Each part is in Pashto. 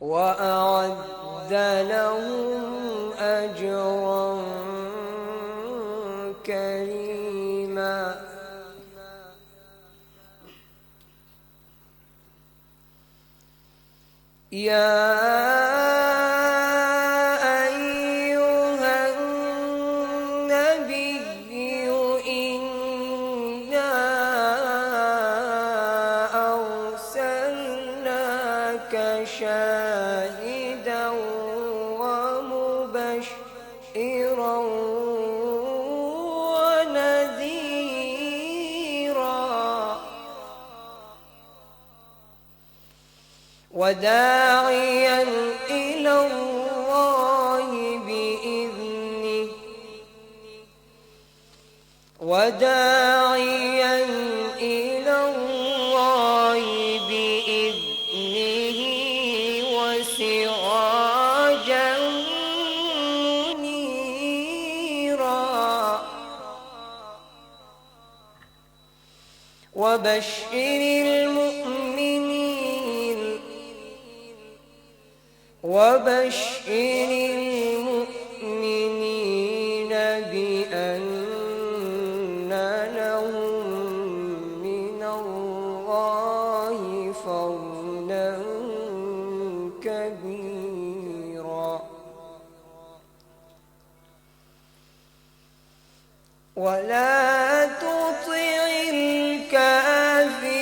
وأعد لهم أجرا كريما. يا أيها النبي إنا أرسلناك شاهدا ومبشرا ونذيرا وداعيا إلى الله بإذنه وسراجا منيرا وبشر المؤمنين بأن لهم من الله فضلا كبيرا. ولا تطع الكافرين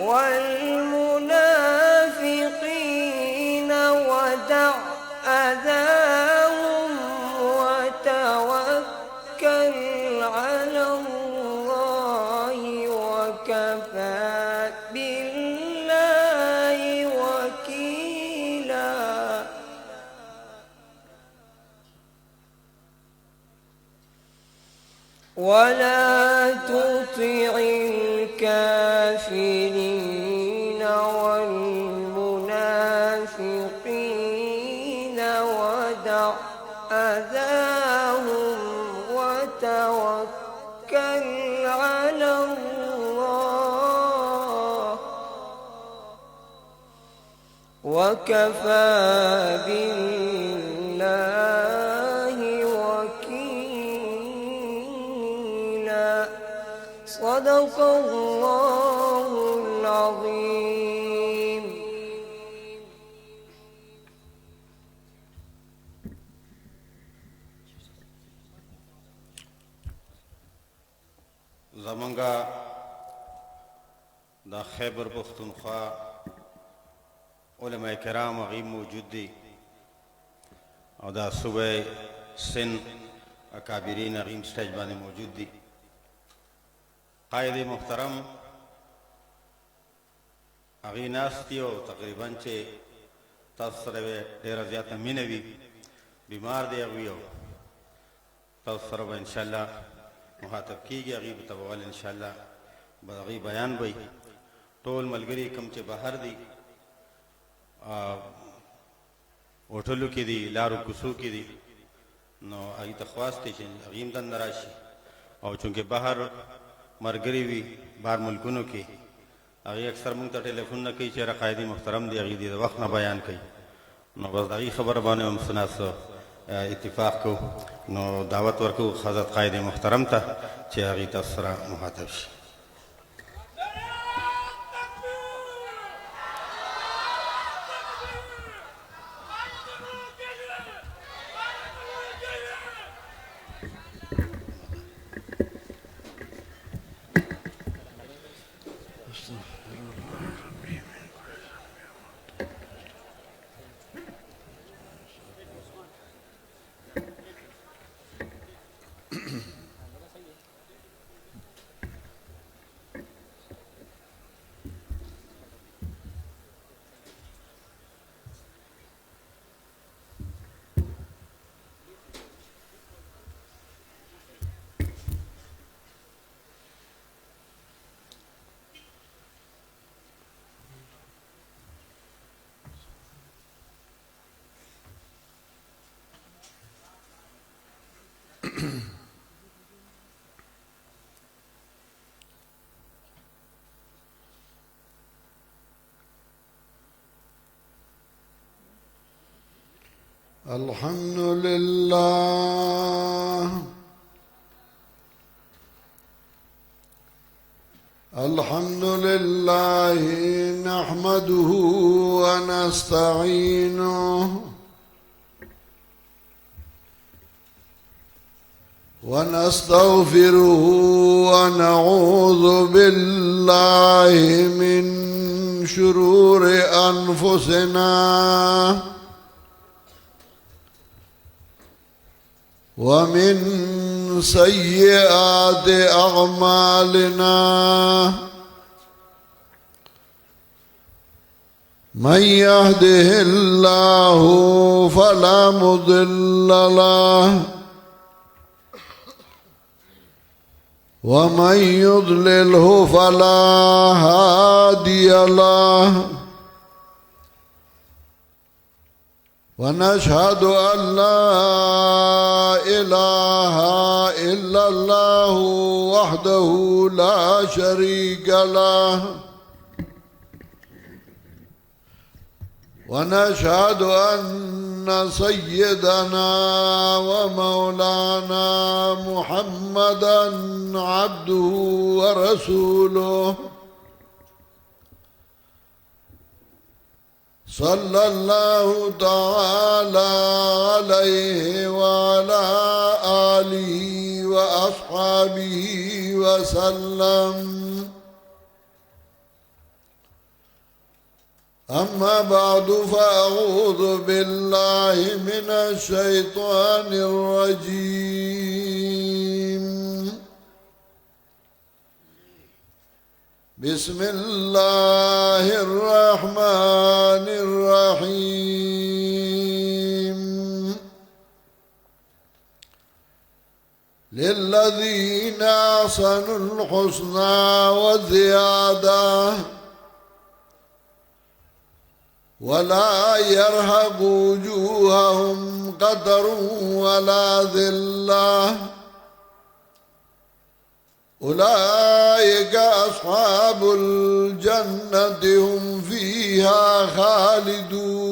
والمنافقين ودع أذاهم وتوكل على الله وكفى بالله وكيلا. ولا تطع الكافرين والمنافقين ودع أذاهم وتوكل على الله وكفى بالله وكيلا. صدق الله العظيم. زمانگا دا خیبر پختونخوا علماء کرام غیب موجود دی او دا صوبه سن اکابرین غیم سٹیج باندې موجود دی. قائد محترم اغی ناستی او تقریباً چه تاسو سره ډیره زیاته مینه وي، بیمار دی اغوی او تاسو سره به انشاءالله مخاطب کیږي، اغی به تبول انشاءالله به اغی بیان وي. ټول ملګري کم چې بهر دی هوټلو کې دي، لارو کوڅو کې دي، نو اغی ته خواست دی چې اغی هم دننه راشي او چونکې بهر مرګري وي بهر ملکونو کې، اغی اکثر مونږ ته ټلیفون نه کوي چې یاره قائد محترم دی، اغی د وخت نه بیان کوي. نو بس د هغې خبره باندې هم څه ناڅه اتفاق کو، نو دعوت ورکو حضرت قائد محترم ته چې هغې تاسو سره مخاطب شي. الحمد لله الحمد لله نحمده ونستعينه ونستغفره ونعوذ بالله من شرور أنفسنا ومن سيئات أعمالنا من يهده الله فلا مضل له ومن يضلله فلا هادي له ونشهد أن لا إله إلا الله وحده لا شريك له ونشهد أن سيدنا ومولانا محمدا عبده ورسوله صلى الله تعالى عليه وعلى آله وأصحابه وسلم أما بعد فأعوذ بالله من الشيطان الرجيم بسم الله الرحمن الرحيم للذين أحسنوا الحسنى وزيادة ولا يرهق وجوههم قتر ولا ذلة أولئك أصحاب الجنة هم فيها خالدون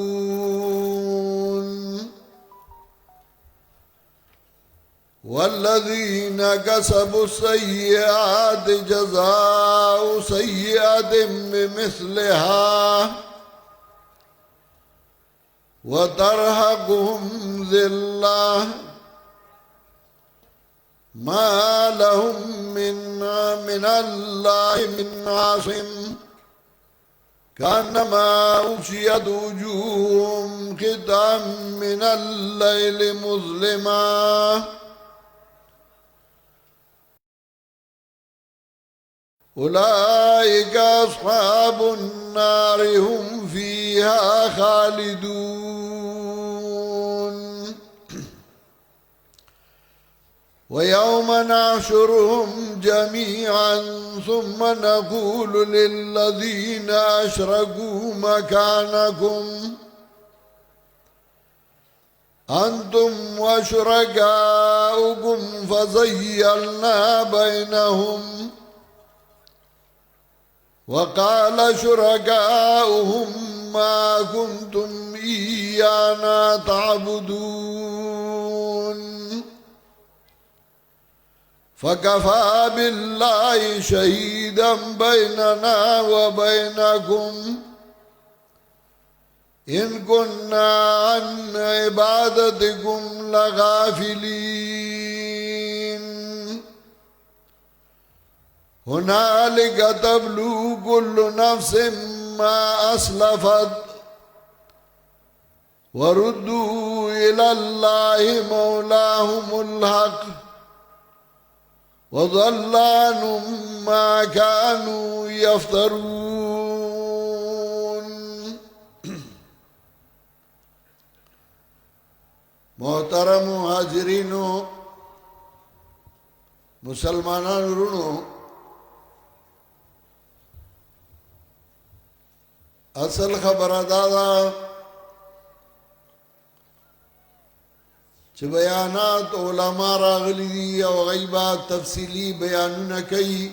والذين كسبوا السيئات جزاء سيئة بمثلها وترهقهم ذلة ما لهم من الله من عاصم كأنما أغشيت وجوههم قطعا من الليل مظلما أولئك أصحاب النار هم فيها خالدون ويوم نحشرهم جميعا ثم نقول للذين أشركوا مكانكم أنتم وشركاؤكم فزيلنا بينهم وقال شركاؤهم ما كنتم إيانا تعبدون فكفى بالله شهيدا بيننا وبينكم إن كنا عن عبادتكم لغافلين هنالك تبلو كل نفس ما أسلفت وردوا إلى الله مولاهم الحق وضل عنهم ما كانوا يفترون. محترم حاضرینو مسلمانانو ورونو، اصل خبره دا ده چې بیانات علما راغلي دي او غیبات تفصیلی بیانونه کوي،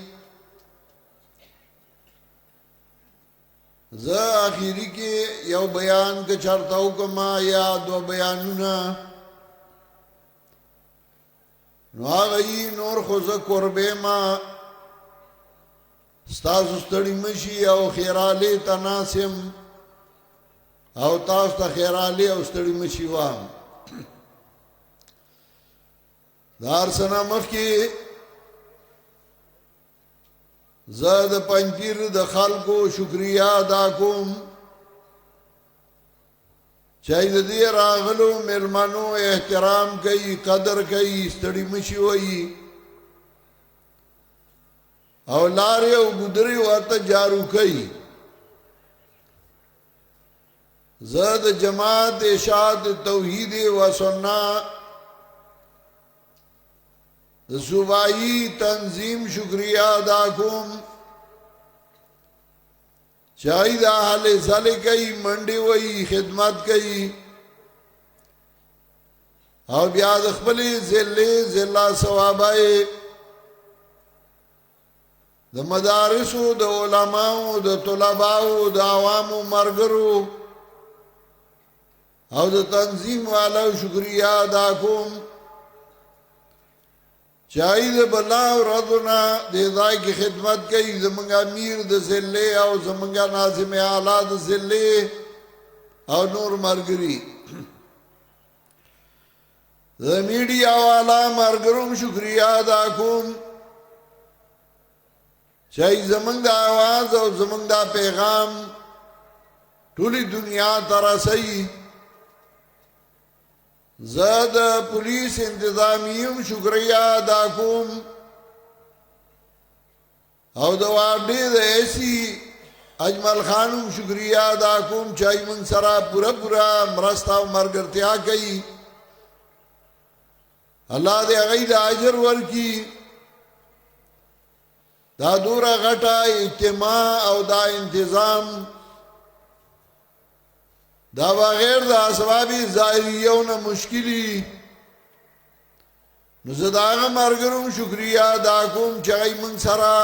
زه اخیری کې یو بیان که چرته وکما یا دو بیانونه نو هغه نور خو زه قربې ما ستاسو ستړي مشي او خیرالې تناسم او تاسو ته خیرالې او ستړي مشي وام دار سنا مخکې زه د پنځپیر د خلکو شکریا ادا کوم چې د دې راغلو مېلمنو احترام کوي قدر کوي ستړي مشي وایي او لارې او ګودرې ورته جارو کوي زه د جماعت ارشاد توحید و سنت د صوبائی تنظیم شکریہ ادا کوم چای دا حال ساله کوي منډي وای خدمت کوي او بیا د خپل ذله ثوابای د مدارسو د علماو د طلباو د عوامو مرګرو او د تنظیم والو شکریہ ادا کوم چای د بلا او رضنا د ځای کی خدمت کوي زمونږ امیر د ذله او زمونږ ناظم اعلی د ذله او نور مرګري د میډیا والا مرګروم شکریہ ادا کوم چای زمونږ د आवाज او زمونږ د پیغام ټولي دنیا ته رسي زاد پولیس انتظامیم شکریہ ادا کوم او د وابډې د ایسی اجمل خانم شکریہ ادا کوم چای من سره پورا مرستا او مرګرتیا کوي الله دې هغه د اجر ورکي دا دورا غټه اجتماع او دا انتظام دا بغیر د اسبابي ظاهریونه مشکلی نو زداغه مرګروم شکریہ ادا کوم چې من سره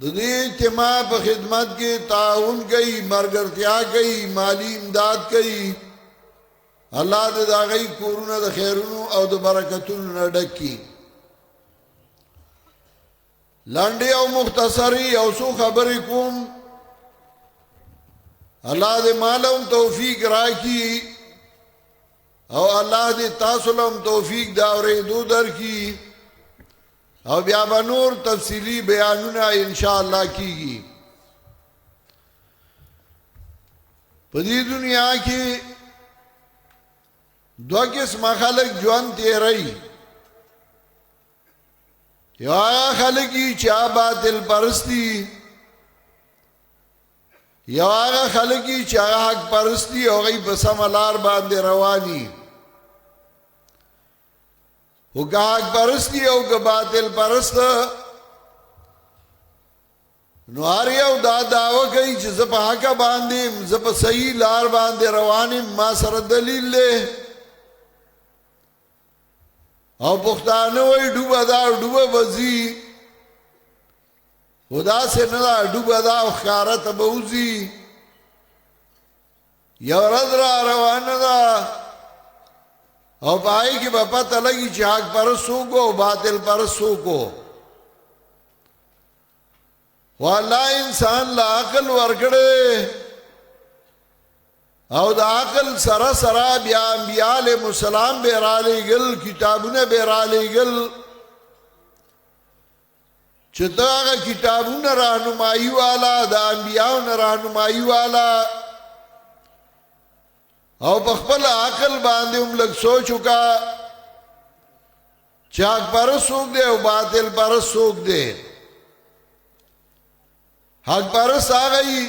د دې اجتماع په خدمت کې تعاون کوي مرګرتیا کوي مالی امداد کوي الله دې دا غي کورونه د خیرونو او د برکتونو نه ډکې لاندې او مختصری او سو خبرې کوم الله دې مالهم توفیق راکړي او الله دې تاسو لهم توفیق دا اورېدو درکړي او بیا به نور تفصیلی بیانونه ان شاء الله کیږي په دې دنیا کې دوه قسم خلک ژوند تیري یو خلک چې باطل پرستی یو هغه خلک چې حق پرستی او غي په سملار باندې رواني او حق پرستی او باطل پرست نو اړیو دا داوا کوي چې زه په حق باندې زه په صحیح لار باندې روانم ما سره دلیل له او پښتانه وای ډوبه دا ډوبه وزي خدا سے ندا ډوبه دا خارت بوزي یو ورځ را روانه ده او پای کې په پته لګي چې حق پر سوګو او باطل پر سوګو والله انسان لا عقل ورکړي او دا عقل سره بیا انبیاء علیهم السلام به را لېګل کتابونه به را لېګل چې دا کتابونه راهنمایي والا د انبیانو راهنمایي والا او په خپل عقل باندې هم لږ سوچ وکا چې حق پر سوق دی او باطل پر سوق دی حق پر ساغي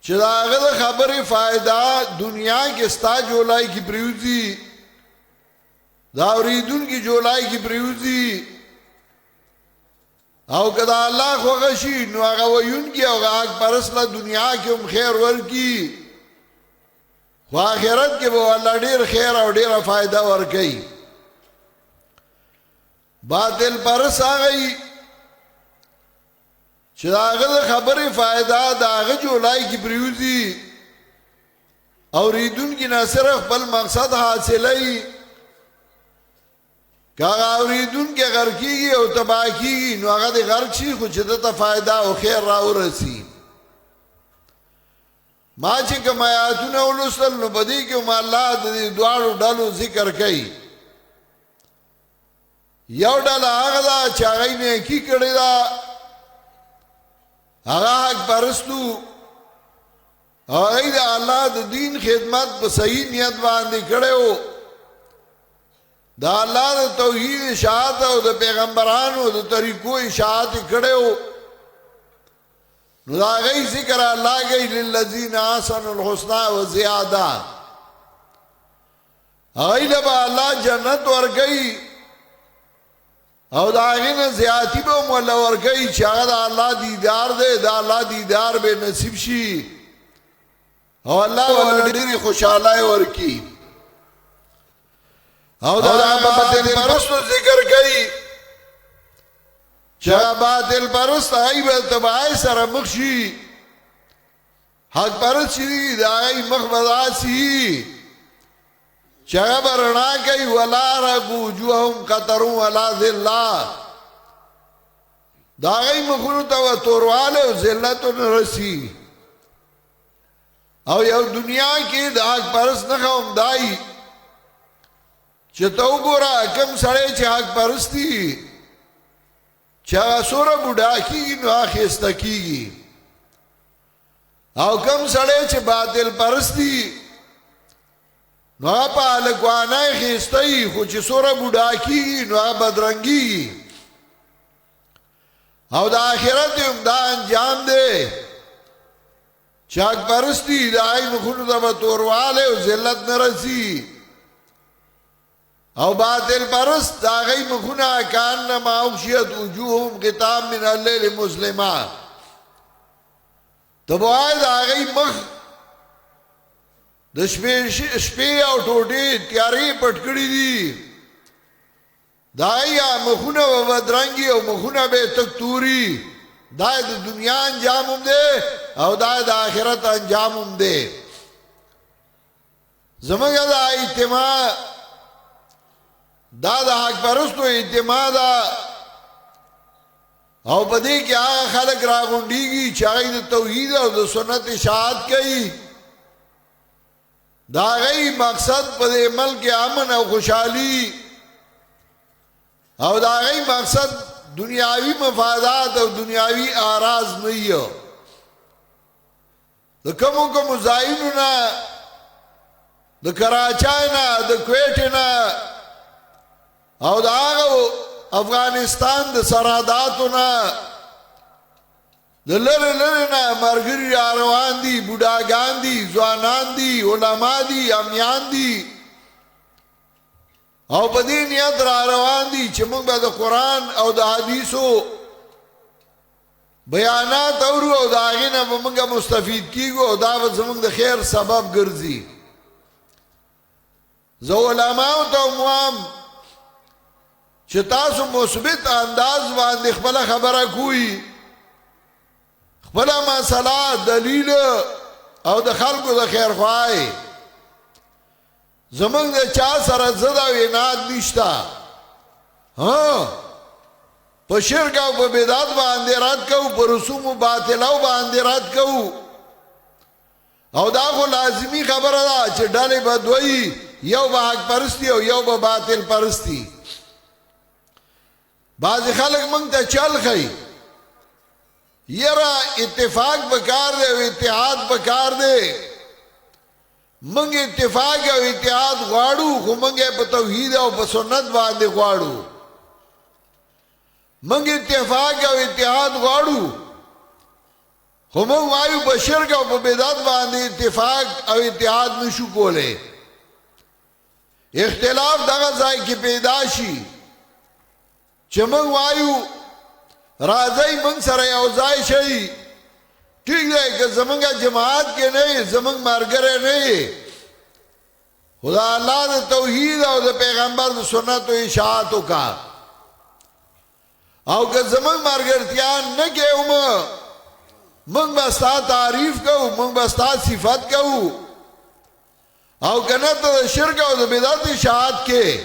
چې داغه خبره فائدہ دنیا کې ستا جولای کی پریوزی دا اوریدون کی جولای کی پریوزی او کدا الله خو غشي نو هغه ويون کی او هغه پرسله دنیا کې هم خیر ورکی خو آخرت کې به الله ډیر خیر او ډیر فائدہ ورکي باطل پرس هغه چې دا هغه خبرې فائدہ دا هغه جولای کی پریوزی اوریدونکي نه صرف خپل مقصد حاصلای کاغه اوریدونکي غر کیږي او تباہ کیږي نو هغه د غر شي خو چې دته فائدہ او خیر راورسي ما چې کوم آیاتونه ولوستل نو بدی کې ما الله د دواړو ډلو ذکر کوي یو ډله هغه دا چې هغه نه کی کړی دا هغه حق پرستو هغه د الله د دین خدمت په صحیح نیت باندې کړو دا الله د توحید اشاعت او د پیغمبرانو د طریقو اشاعت کړو نو دا غي ذکر الله کوي للذین احسنوا الحسنى وزیاده هغه له الله جنت ورګي او دا غینه زیاتی به مولا ورګي چې هغه د الله دیدار دی دا الله دیدار به نصیب شي او الله ولډيري خوشاله ورکی او دا باطل پرستو ذکر کوي چې باطل پرست ایبه تبعای سره مخشي حق پرست شي دا ای مخبضاسی چا برنا کوي ولا رغو جوهم قطروا ولا ذلہ دا ای مخونو ته تورواله او ذلت رسی او یو دنیا کې د حق پرست نه کوم دای چې تو ګورا کم سړی چې حق پرستی چا سوره بوډا کیږي نو اخیسته کیږي او کم سړی چې باطل پرستی نو په لګوانه خېستای خو چې سوره بوډا کیږي نو بدرنګي او د آخرت هم دا انجام دی چاک پرستی دای مخونو دا تورواله او ذلت نرسی او باطل پرست دا غي مخونه کان ما اوشیت وجوههم کتاب من الليل مسلمه تبوای دا غي مخ د شپې او ټوټې تیارې پټکړې دي دایا مخونه و بدرنګي او مخونه به تکتوري دا د دنیا انجام هم دی او دا د آخرت انجام هم دی زمونږ دا اجتماع دا د حق پرستو اجتماع دا او په دې کې هغه خلک راغونډيږي چې هغه د توحید او د سنت اشاعت کوي دا غي مقصد په دې ملک امن او خوشحالي او دا غي مقصد دنیاوی مفادات او دنیاوی آراز نه یو د کوم ځایونو نه د کراچۍ نه د کویټ نه او دا افغانستان د سرحداتو نه د لره نه مرګري روان دي بوډاګان دي ځوانان دي علما دي امیان دي او په دې نیت روان دي چې موږ به د قران او د حدیثو بیانات اورو او دا غینه به موږ مستفید کیږو او دا به زموږ د خیر سبب ګرځي زو علماء ته موام چې تاسو مثبت انداز باندې خپل خبره کوي خپل مسله دلیل او د خلکو د خیر خوای زمونږ د چا سره زړه ویناد نشتا ها په شرک او په بدعت باندې رات کو په رسوم باطلو باندې رات کو او دا خو لازمی خبره ده چې ډلې بدوي یو به حق پرستی او یو به باطل پرستی بعض خلک مونږ ته چل خي یرا اتفاق بکار دی او اتحاد بکار دی مونږ اتفاق او اتحاد غواړو خو مونږ په توحید او په سنت باندې غواړو مونږ اتفاق او اتحاد غواړو خو مونږ وایو په شرک او په بدعت باندې اتفاق او اتحاد نشو کولای اختلاف دغه ځای کې پیدا شي چې مونږ وایو راځي مونږ سره یو ځای شي ٹھیک دی که زمونږه جماعت کې نه زمونږ مرګره نه خدا الله د توحید او د پیغمبر د سنت او اشاعت کا او که زمنگ مرگرتیان نکیو منگ بستا تعریف کو منگ بستا صفت کو او کنه ته شرک او د بدعت اشاعت کې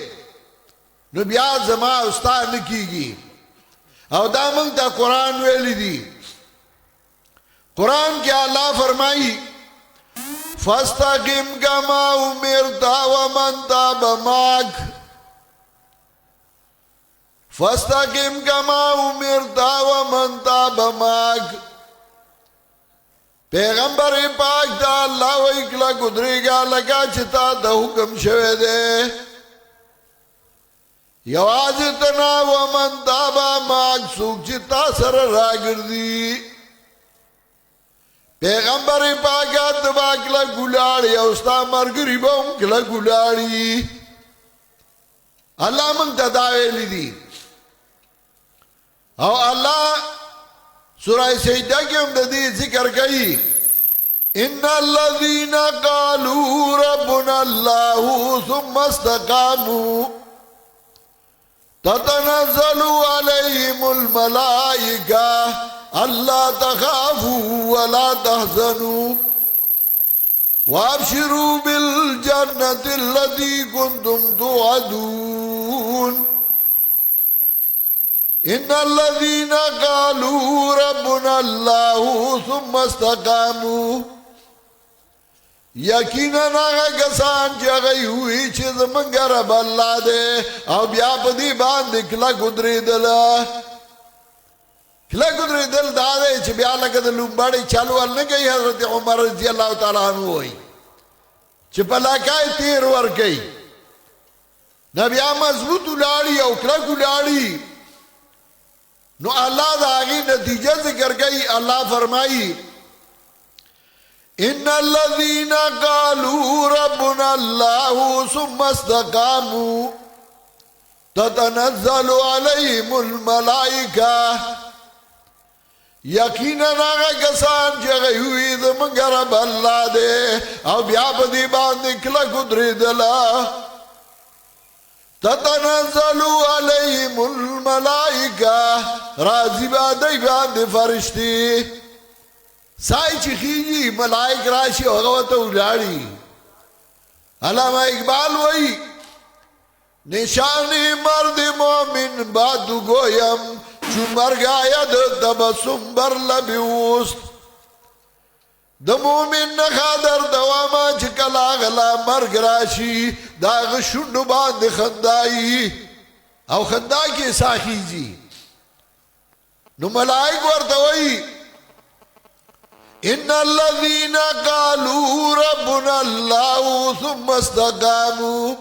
نو بیا زما استاد نکیږي او دا موږ ته قران ویل دي قران کې الله فرمایي فاستقم كما امرت ومن تاب معك فاستقم كما امرت ومن تاب معك پیغمبر پاک دا اللہ و اکلا قدری گا لگا چتا دا حکم شوے دے یواز تنا و من تابا ماک سوک چتا سر را گردی پیغمبر پاک دبا کلا گلاڑی اوستا مرگری با ام کلا گلاڑی اللہ من تداوے لی دی او اللہ سورہ سجدہ کے ہم دی ذکر کئی ان الذین قالوا ربنا اللہ ثم استقاموا تتنزل علیہم الملائکہ اللہ تخافوا ولا تحزنوا وابشروا بالجنة التي كنتم توعدون ان الذين قالوا ربنا الله ثم استقاموا یقینا هغه کسان چې هغه وی چې زمونږ رب الله دی او بیا په دې باندې کله ګدرېدل دا دی چې بیا لکه د لومباړي چالو نه کوي حضرت عمر رضی الله تعالی عنہ وایي چې په لاکای تیر ور کوي نبی مضبوط ولاړی او کله ولاړی نو اللہ دا آگی نتیجہ ذکر گئی اللہ فرمائی ان الذین قالوا ربنا اللہ ثم استقاموا تتنزل علیہم الملائکہ یقینا آگا کسان جگہ ہوئی زمانگ رب اللہ دے او بیا بدی باندې کلا قدری دلا تتنزل علیہم الملائکہ راضی بادی باندې فرشتی سائی چخیجی ملائک راشی وغوطا اولاری علامہ اقبال وئی نشانی مرد مومن بادو گویم چون مرگ آید تبسم بر لبی وست د مومن نخا در دواما چکلا غلا مرگ راشی داغ شنو باند خندائی او خندا کی ساخیجی نو ملائک ورتوئی ان الذین قالوا ربنا اللہ ثم استقاموا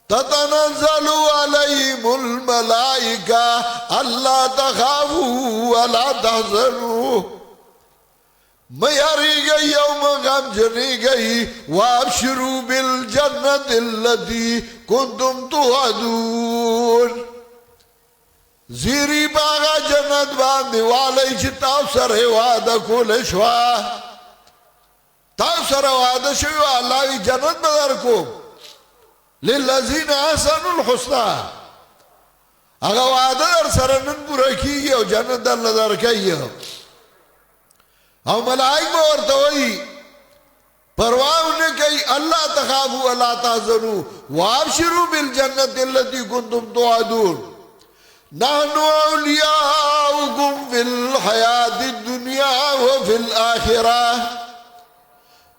تتنزل علیہم الملائکہ اللہ تخافوا ولا تحزنوا میاری گئی یوم غم جنی گئی وابشروا بالجنت اللتی کنتم توعدون زیری باغا جنت باندی والی چی تاو سر وعدہ کول شوا تاو سر وعدہ شوی اللہوی جنت بدر کو للذین احسن الحسنہ اگا وعدہ در سرنن پورا کی گیا جنت در لدر کئی او ملائک بورتوئی پرواہ نے کئی اللہ تخافوا ولا تحزنوا وابشروا بالجنت اللتی کنتم توعدون نحن اولیاؤکم فی الحیات الدنیا وفی الآخرہ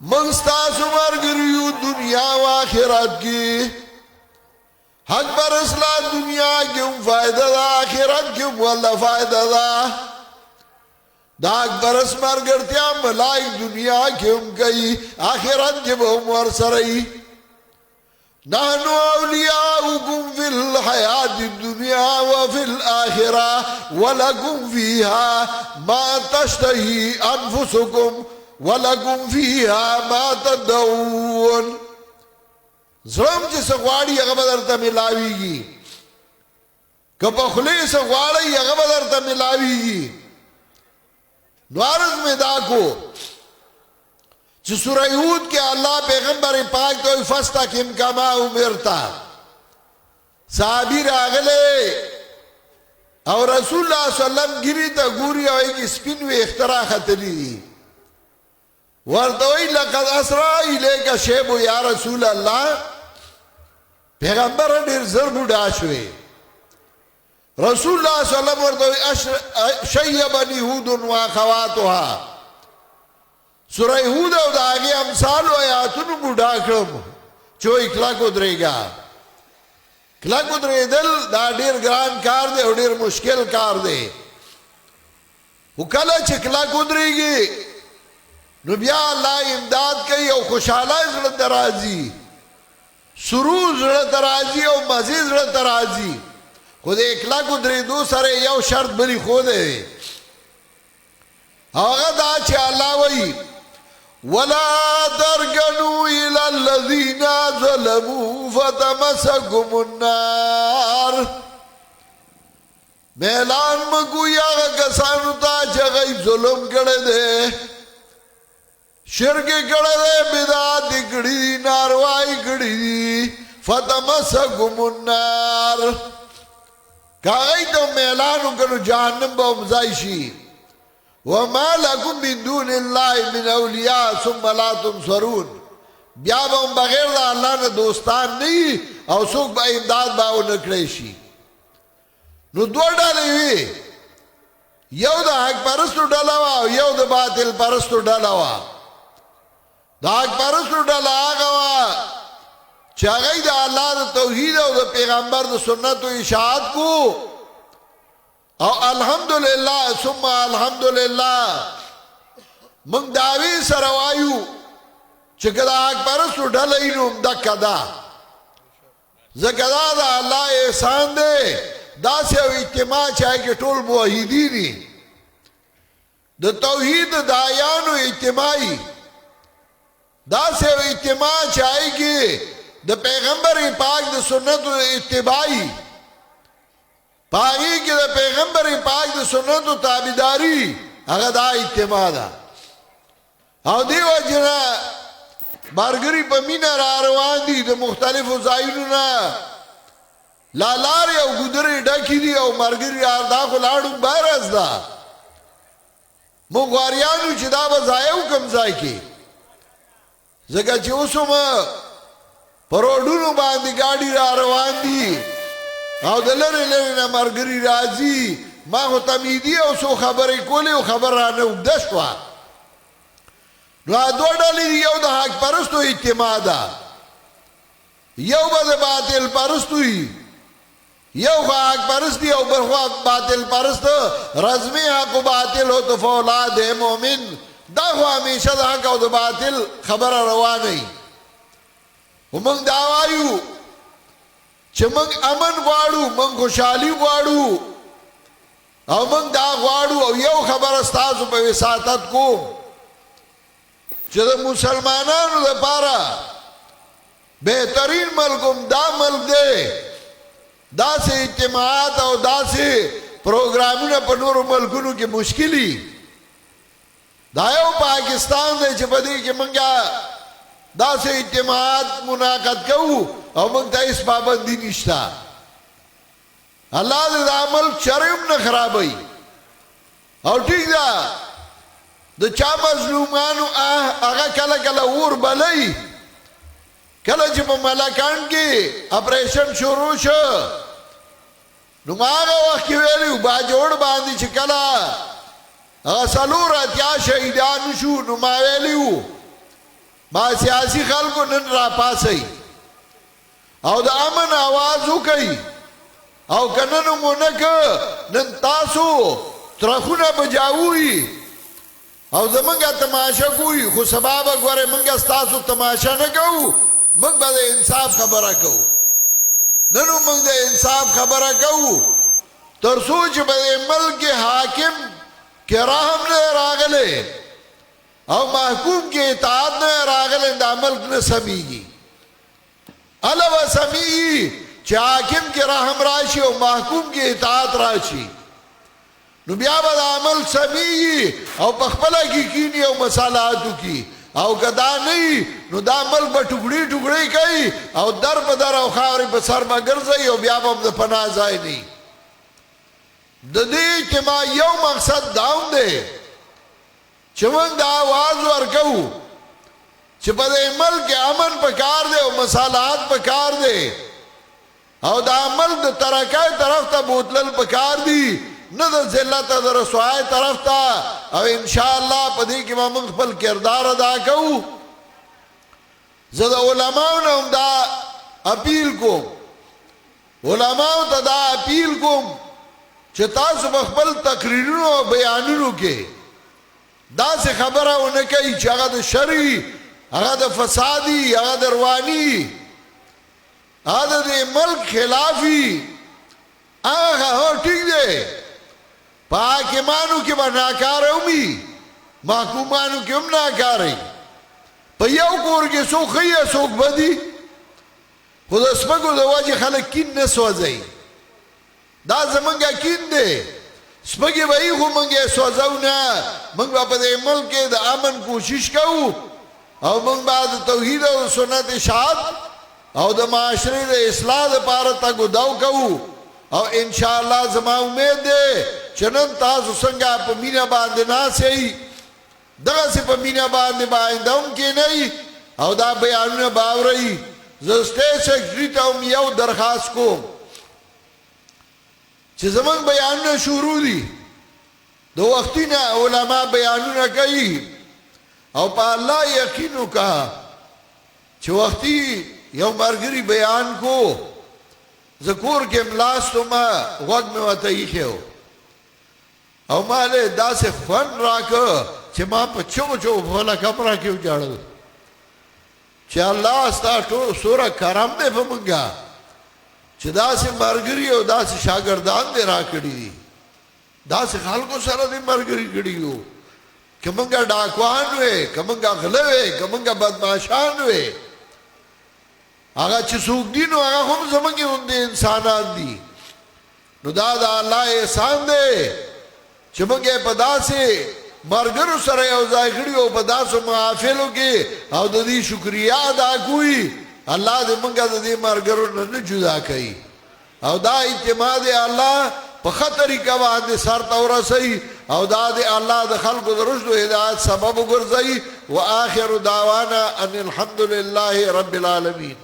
منستاس مرگریو دنیا و آخرت کی حق پر اصلاح دنیا کیوں فائدہ دا آخرت کیوں واللہ فائدہ دا داک برس مرگرتیا ملائک دنیا کیوں کئی آخرت جب عمر سرئی نحن اولیاؤکم فی الحیات الدنیا وفی الآخرہ ولکم فیہا ما تشتہی انفسکم ولکم فیہا ما تدعون ظلم جس غواڑی اغبدرتا ملاوی گی کپا خلیص غواڑی اغبدرتا ملاوی گی نوارز میں داکو چھ سورہ ہود کے اللہ پیغمبر پاک تو فاستقم کما امرتا صحابی راغلے او رسول الله صلی الله علیه وسلم ګری ته ګوري او یې سپین وی اختراع خطرې ورته وی لقد اسرا الیک شیب یا رسول الله پیغمبر ډیر زر بوډا شوی رسول الله صلی الله علیه وسلم ورته شیبنی هود و اخواتها سورہ هود او داغي امثال او آیاتونو بوډا کړم چې اکلا کو درېګا کلا کو درېدل دا ډیر ګران کار دی او ډیر مشکل کار دی وکاله چې کلا کو درېږي نو بیا الله امداد کوي او خوشاله زړه درازي سرور زړه درازي او مزید زړه درازي خو دې اکلا کو درېدو سره یو شرط بلی خو دی هغه دا چې الله وایي ولا تركنوا إلى الذين ظلموا فتمسكم النار میلان مگو یا کسانو تا چې غي ظلم کړي دي شرک کړي دي بدعت کړي ناروائی کړي فتمسكم النار کاغی تو میلانو کنو جہنم با امزائی شی وما لکم من دون اللہ من اولیاء ثم لا تنصرون بیا با ام بغیر دا اللہ نے دوستان نہیں او سوک با امداد باو نکڑی شی نو دو ڈالی ہوئی یو دا حق پرستو ڈالاوا یو دا باطل پرستو ڈالاوا دا حق پرستو ڈالا آگوا چاگئی دا اللہ دا توحید او دا پیغمبر دا سنت و اشاعت کو او الحمدللہ ثم الحمدللہ منگ داوی سروایو چکہ دا حق پرستو ڈالینو دکا دا زکدا دا اللہ احسان دے دا سے او اجتماع چاہے کہ ٹول موحیدینی دا توحید دایانو اجتماعی دا سے او اجتماع چاہے کہ دا پیغمبر پاک دا سنت و اتباعی پاگی کہ دا پیغمبر پاک دا سنت و تابداری اگر دا اجتماع دا او دیو جنا بارگری پا مینا را روان دی دا مختلف زائنو نا لالاری او گدری ڈکی دی او مرگری آرداخو لارڈو بارز دا مغواریانو چی دا بزایو کمزائی کی زکا چی اسو ما پروڈونو باندی گاڑی را روان دی او دلر لرنا مرگری رازی ما خو تمیدی او سو خبری کولی او خبر را نوگدشوا نو دو ڈالی دی یو دا حق پرستو اجتماع دا یو با دا باطل پرستوی یو حق پرستی او برخوا باطل پرست رزمی حق و باطل ہو تو فولاد مومن دا خو ہمیشہ دا حق او دا باطل خبر روانی ومنگ داوایو چه منگ امن غواړو منگ خوشحالی غواړو او منگ دا غواړو او یو خبر استاسو په وساطت کوم چې د مسلمانانو لپاره بهترین ملکم دا ملک دی دا سه اجتماعات او دا سه پروګرامونه په نورو ملکونو کې مشکلی دا یو پاکستان دی چې په دې کې منګه دا سے اجتماعات منعقد کرو او منگتا اس پابندی نشتا اللہ دے دا عمل چرم نہ خرابئی او ٹھیک دا دا چا مظلومانو آغا کلا کلا اور بلئی کلا چی پا ملکان کی اپریشن شروع شو نو آغا وقت کی ویلیو با جوڑ باندی چی کلا آغا سلور اتیا شہیدان شو نو ما ویلیو ما سیاسی خلقو نن را پاسی او دا امن آوازو کئی او کننو مونک نن تاسو ترخونا بجاوی او زمانگا تماشا کوئی خو سبابا گوارے منگا ستاسو تماشا نکو منگ با دا انصاف خبرہ کو ننو منگ دا انصاف خبرہ کو ترسوچ با دا ملک حاکم کراہم نے راگلے او محکوم کے اطاعت نے راغل دا ملک نے سمیگی علاوہ سمیگی چی حاکم کے رحم راشی او محکوم کے اطاعت راشی نو بیا با دا عمل سمیگی او پخپلا کی کینی او مسالاتو کی او کدا نہیں نو دا ملک با ٹکڑی ٹکڑی کئی او در پا در او خاوری پا سر با گرزئی او بیا با دا پناہ زائی نہیں د دې کې ما یو مقصد داوم دی چې موږ دا आवाज ورکو چې په دې ملک امن پکار دی او مصالحات پکار دی او دا ملک د ترقۍ طرف ته بوتلل پکار دی نه د ذلت او د رسوایی طرف ته او ان شاء الله په دې کې موږ خپل کردار ادا کوو زه د علماو نه هم دا اپیل کوم علماو ته دا اپیل کوم چې تاسو په خپل تقریرونو او بیانونو کې داسې خبره ونه کوي چې هغه د شرعي هغه د فسادي هغه د رواني هغه د ملک خلافي هغه هو ټیک دی په حاکمانو کې به ناکاره وي محکومانو کې هم ناکاره په یو کور کې څوک ښه څوک بدي خو د سپکو د وجې خلک کین نه سوځوي دا زمونږ کین دی سپکې به یې خو موږ یې سوځو نه موږ به په دې ملک کې د امن کوشش کوو او موږ به د توحید او سنت اشاعت او د معاشرې د اصلاح لپاره تګداو کوو او ان شاء الله زما امید دی چې نن تاسو څنګه په مینه باندې ناسئ دغسې په مینه باندې به آینده هم کښېنئ او دا بیانونه به اورئ زه سټیج سیکرټري ته هم یو درخواست کوم چې زمونږ بیانونه شروع دي د وختي نه علما بیانونه کوي او په الله یقین وکړه چې وختي یو ملګري بیان کو زه کور کې ملاستم غوږ مې ورته ایښی او ما له داسې خوند راکړه چې ما په چغو چغو بله کمره کې وجاړل چې الله ستا ټول سوره کرم دی په موږ چې داسې ملګري او داسې شاګردان دې راکړي دي داسې خلکو سره دې ملګري کړي یو که موږ ډاکوان وې که موږ غله وې که موږ بدماشان وې هغه چې څوک دي نو هغه هم زموږ غوندې انسانان دي نو دا د الله احسان دی چې موږ یې په داسې ملګرو سره یو ځای کړي او په داسو محافلو کې او د دې شکریا ادا کوي الله دې موږ د دې ملګرو نه جدا کوي او دا اعتماد الله په ښه طریقه باندې سر ته ورسوي او دا دې الله د خلکو د رشد او هدایت سبب وګرځوي واخر دعوانا ان الحمد لله رب العالمین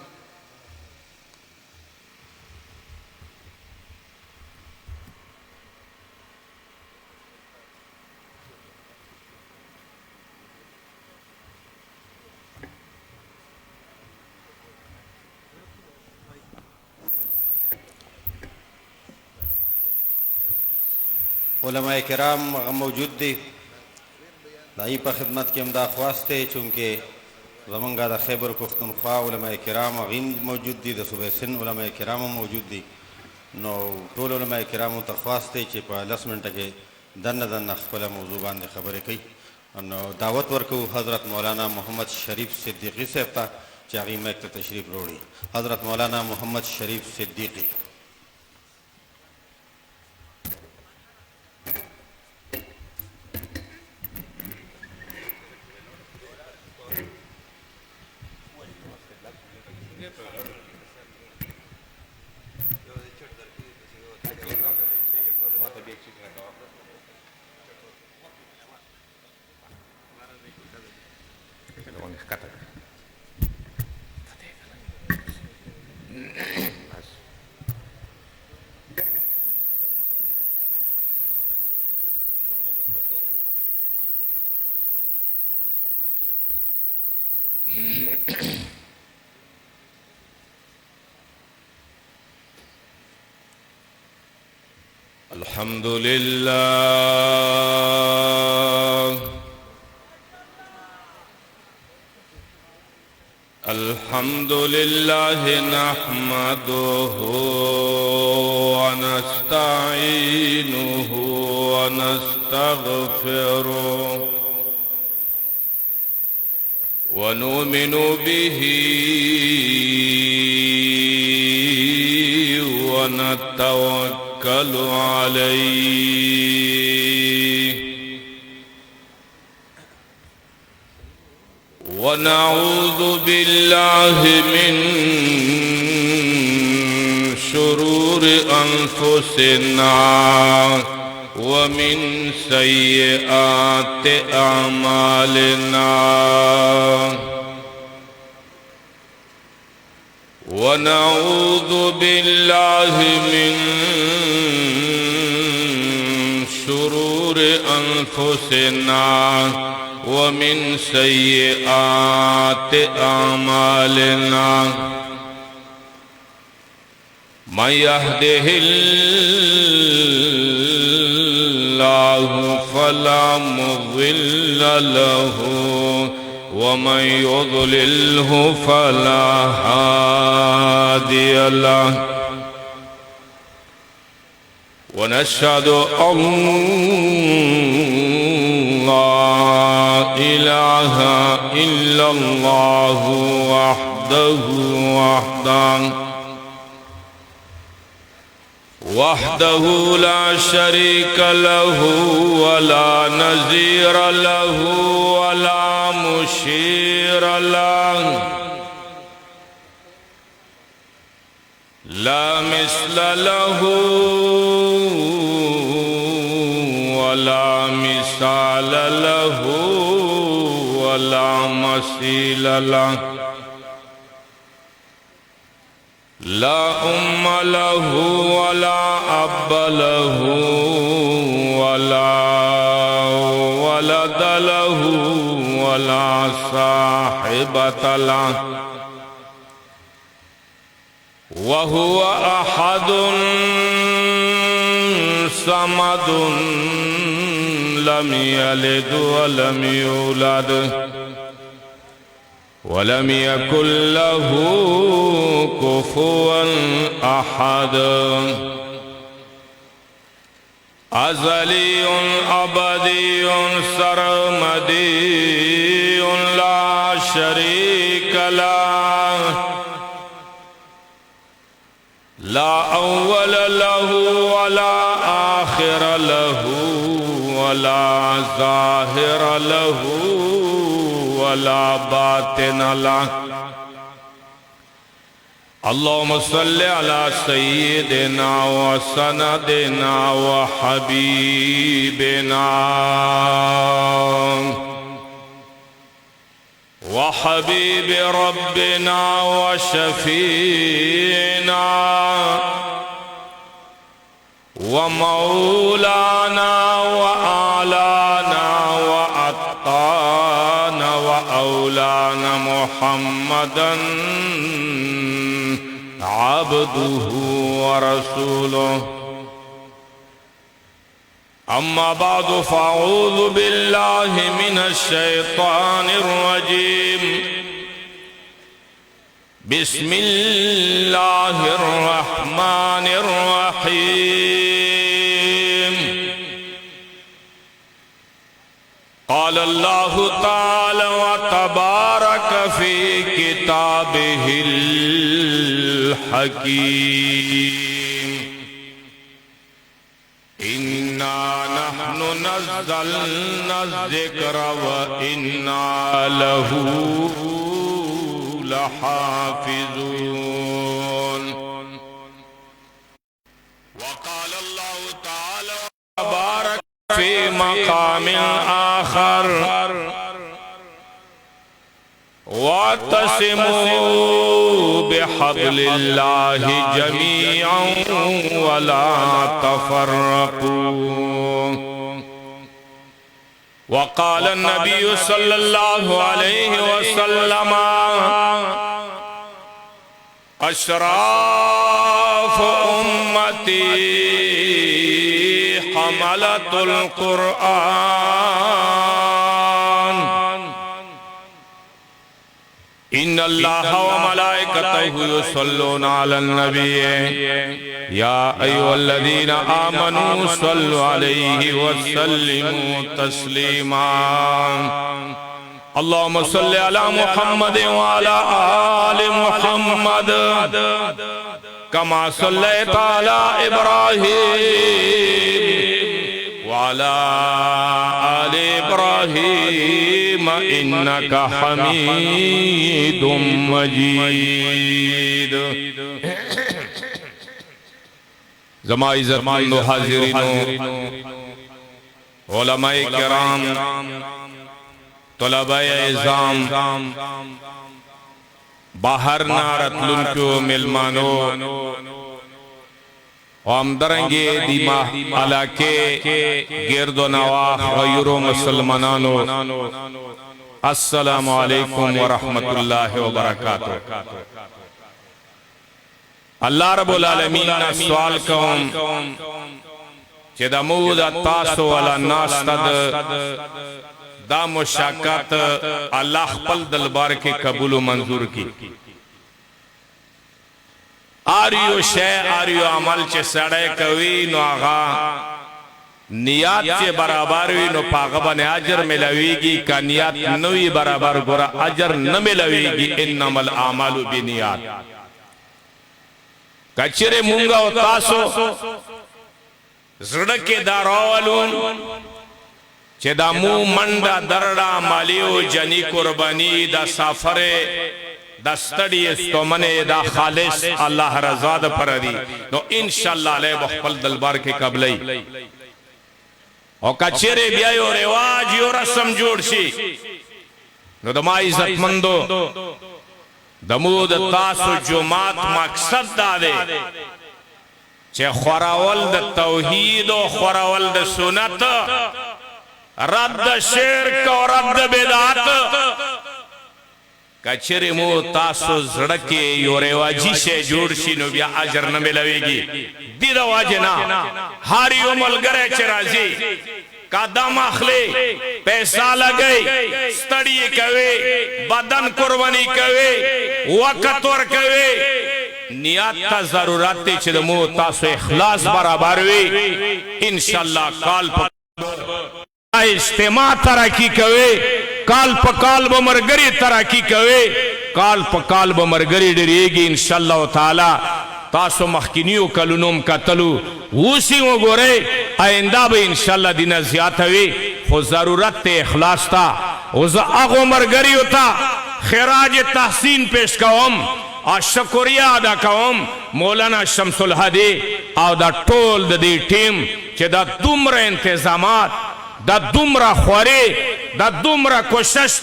علماء کرام موجود دي دای په خدمت کې هم دا خواست دی چونکې زمونږ د خیبر پښتونخوا علماء کرام غیم موجود دي د صوبې سند علماء کرام هم موجود دي نو ټول علماء کرامو ته خواست دی چې په 10 منټه کې دنه خپله موضوع باندې خبرې کوي نو دعوت ورکوو حضرت مولانا محمد شریف صدیقي صاحب ته چې هغې میک ته تشریف راوړي حضرت مولانا محمد شریف صدیقي الحمد لله الحمد لله نحمده ونستعينه ونستغفره ونؤمن به ونتوكل عليه ونعوذ بالله من شرور شرور أنفسنا ومن سيئات أعمالنا ونعوذ بالله من شرور أنفسنا ومن سيئات أعمالنا من يهده الله فلا مضل له ومن يضلله فلا هادي له ونشهد أن لا إله إلا الله وحده لا شريك له ولا نظير له ولا مشير له لا مثل له ولا مثال له ولا مثيل له لا أم له ولا أب له ولا ولد له ولا صاحبة له وهو أحد صمد لم يلد ولم يولد ولم يكن له كفوا أحد أزلي أبدي سرمدي لا شريك له لا أول له ولا آخر له ولا ظاهر له ولا باطن له اللهم صل على سيدنا وسندنا وحبيب ربنا وشفينا ومولانا وآلانا وأتقانا وأولانا محمدا عبده ورسوله أما بعد فأعوذ بالله من الشيطان الرجيم بسم الله الرحمن الرحيم قال الله تعالى وتبارك في كتابه الحكيم إنا نحن نزلنا الذكر وإنا له لحافظون وقال الله تعالى وبارك في مقام آخر واعتصموا بحبل الله جميعا ولا تفرقوا وقال النبي صلى الله عليه وسلم أشراف أمتي حملة القرآن إن الله وملائكته يصلون على النبي يا أيها الذين آمنوا صلوا عليه وسلموا تسليما اللهم صل على محمد وعلى آل محمد كما صليت على إبراهيم وعلى آل إبراهيم إنك حميد مجيد زما عزتمند حاضرینو علماء کرام طلباء اعزام باہر نارتلنکو ملمانو وامدرنگی دیما علاقے گرد و نواح غیرو مسلمانانو السلام علیکم ورحمت اللہ وبرکاتہ اللہ رب العالمین نا سوال کون چه دا مود تاسو والا ناستد دا مشاکات اللہ پل دلبار کے قبول و منظور کی آریو شے آریو عمل چه سڑے کوي نو آغا نیات چه برابر وی نو پاغبان اجر ملویگی کا نیات نوی برابر گورا اجر نملویگی انما الاعمال بنیات کچره مونگا و تاسو زڑک داراولون چه دا مو منڈا درڑا مالیو جنی قربانی دا سافر دا سٹڑی استومنے دا خالص اللہ رضا دا پر دی نو انشاءاللہ علیہ بخبل دلبار کے قبلی او کچره بیایو رواج یو رسم جوڑ شی نو دا ما عزت مندو دمود تاسو جماعت مقصد دا دے چه خوراول دا توحید و خوراول دا سنت رد شرک و رد بدعات کچری مو تاسو زڑکی یو رواجی سے جوڑ شی نو بیا اجر نملوے گی دی دا واجنا ہاریو ملگرے چرازی قدم اخلے پیسہ لگئی ستڑی کوئے بدن قربانی کوئے وقت ور کوئے نیات تا ضرورت تے چھ دمو تاسو اخلاص برابر وی انشاءاللہ کال پا اجتماع ترکی کوئے کال پا کال بمرگری ترکی کوئے کال پا کال بمرگری ڈریے گی انشاءاللہ تعالی تاسو مخکنیو کلونم کتلو ووسی و گورے آئندہ بھی انشاءاللہ دینا زیادہ ہوئی خو ضرورت تے اخلاص تا وزا اغو مرگریو تا خراج تحسین پیش کام شکریہ ادا کام مولانا شمس الحدی او دا ٹول دا دی ٹیم چه دا دومر انتظامات دا دومر خوری دا دومر کوشش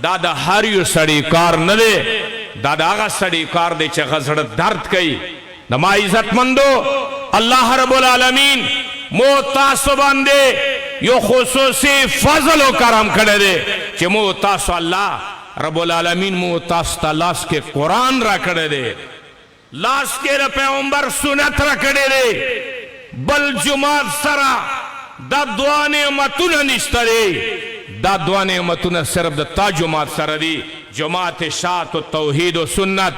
دا ہریو سڑی کار ندے دا آغا سڑی کار دے چه غزر درد کئی نما عزت مندو اللہ رب العالمین مو تاسو باندے یو خصوصی فضل و کرم کھڑے دے چه مو تاسو اللہ رب العالمین مو تاسو تا لاس کے قرآن را کھڑے دے لاس کے پیغمبر سنت را کھڑے دے بل جماعت سرا دا دعا نعمتون نشترے دا دعا نعمتون صرف دا تا جماعت سرا دی جماعت شاعت و توحید و سنت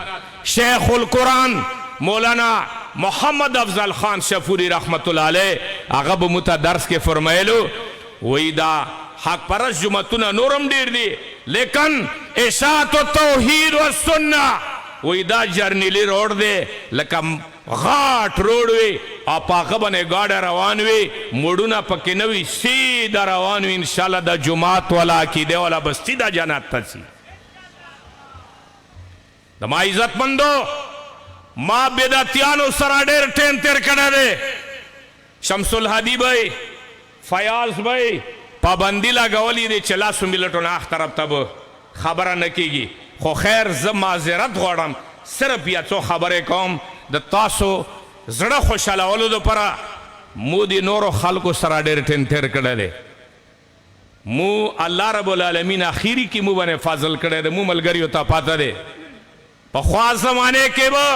شیخ القرآن مولانا محمد افضل خان شفوری رحمت اللہ علیہ اغب متا درس کے فرمائلو وی دا حق پرس جمعتون نورم دیر دی لیکن اشاعت و توحید و سنت وی دا جرنیلی روڑ دے لکم غاٹ روڑ وی اپا غبن گاڑا روانوی مڑونا پکنوی سیدہ روانوی انشاءاللہ دا جماعت والا کی دے والا بستی دا جانات تا سی دا ما عزت مندو ما بیداتیانو سرا دیر ٹین تیر کڑا دے شمس الحدی بھائی فیاض بھائی پابندی لگولی دے چلا سو ملٹو ناخ طرف تب خبرہ نکی گی خو خیر زم معذرت غوڑم صرف یا چو خبرے کوم دا تاسو زڑا خوشحالا ولو دو پرا مو دی نورو خلقو سرا دیر ٹین تیر کڑا دے مو اللہ رب العالمین آخیری کی مو بنے فاضل کڑے دے مو ملگریو تا پاتا دے پخواز زمانے کے با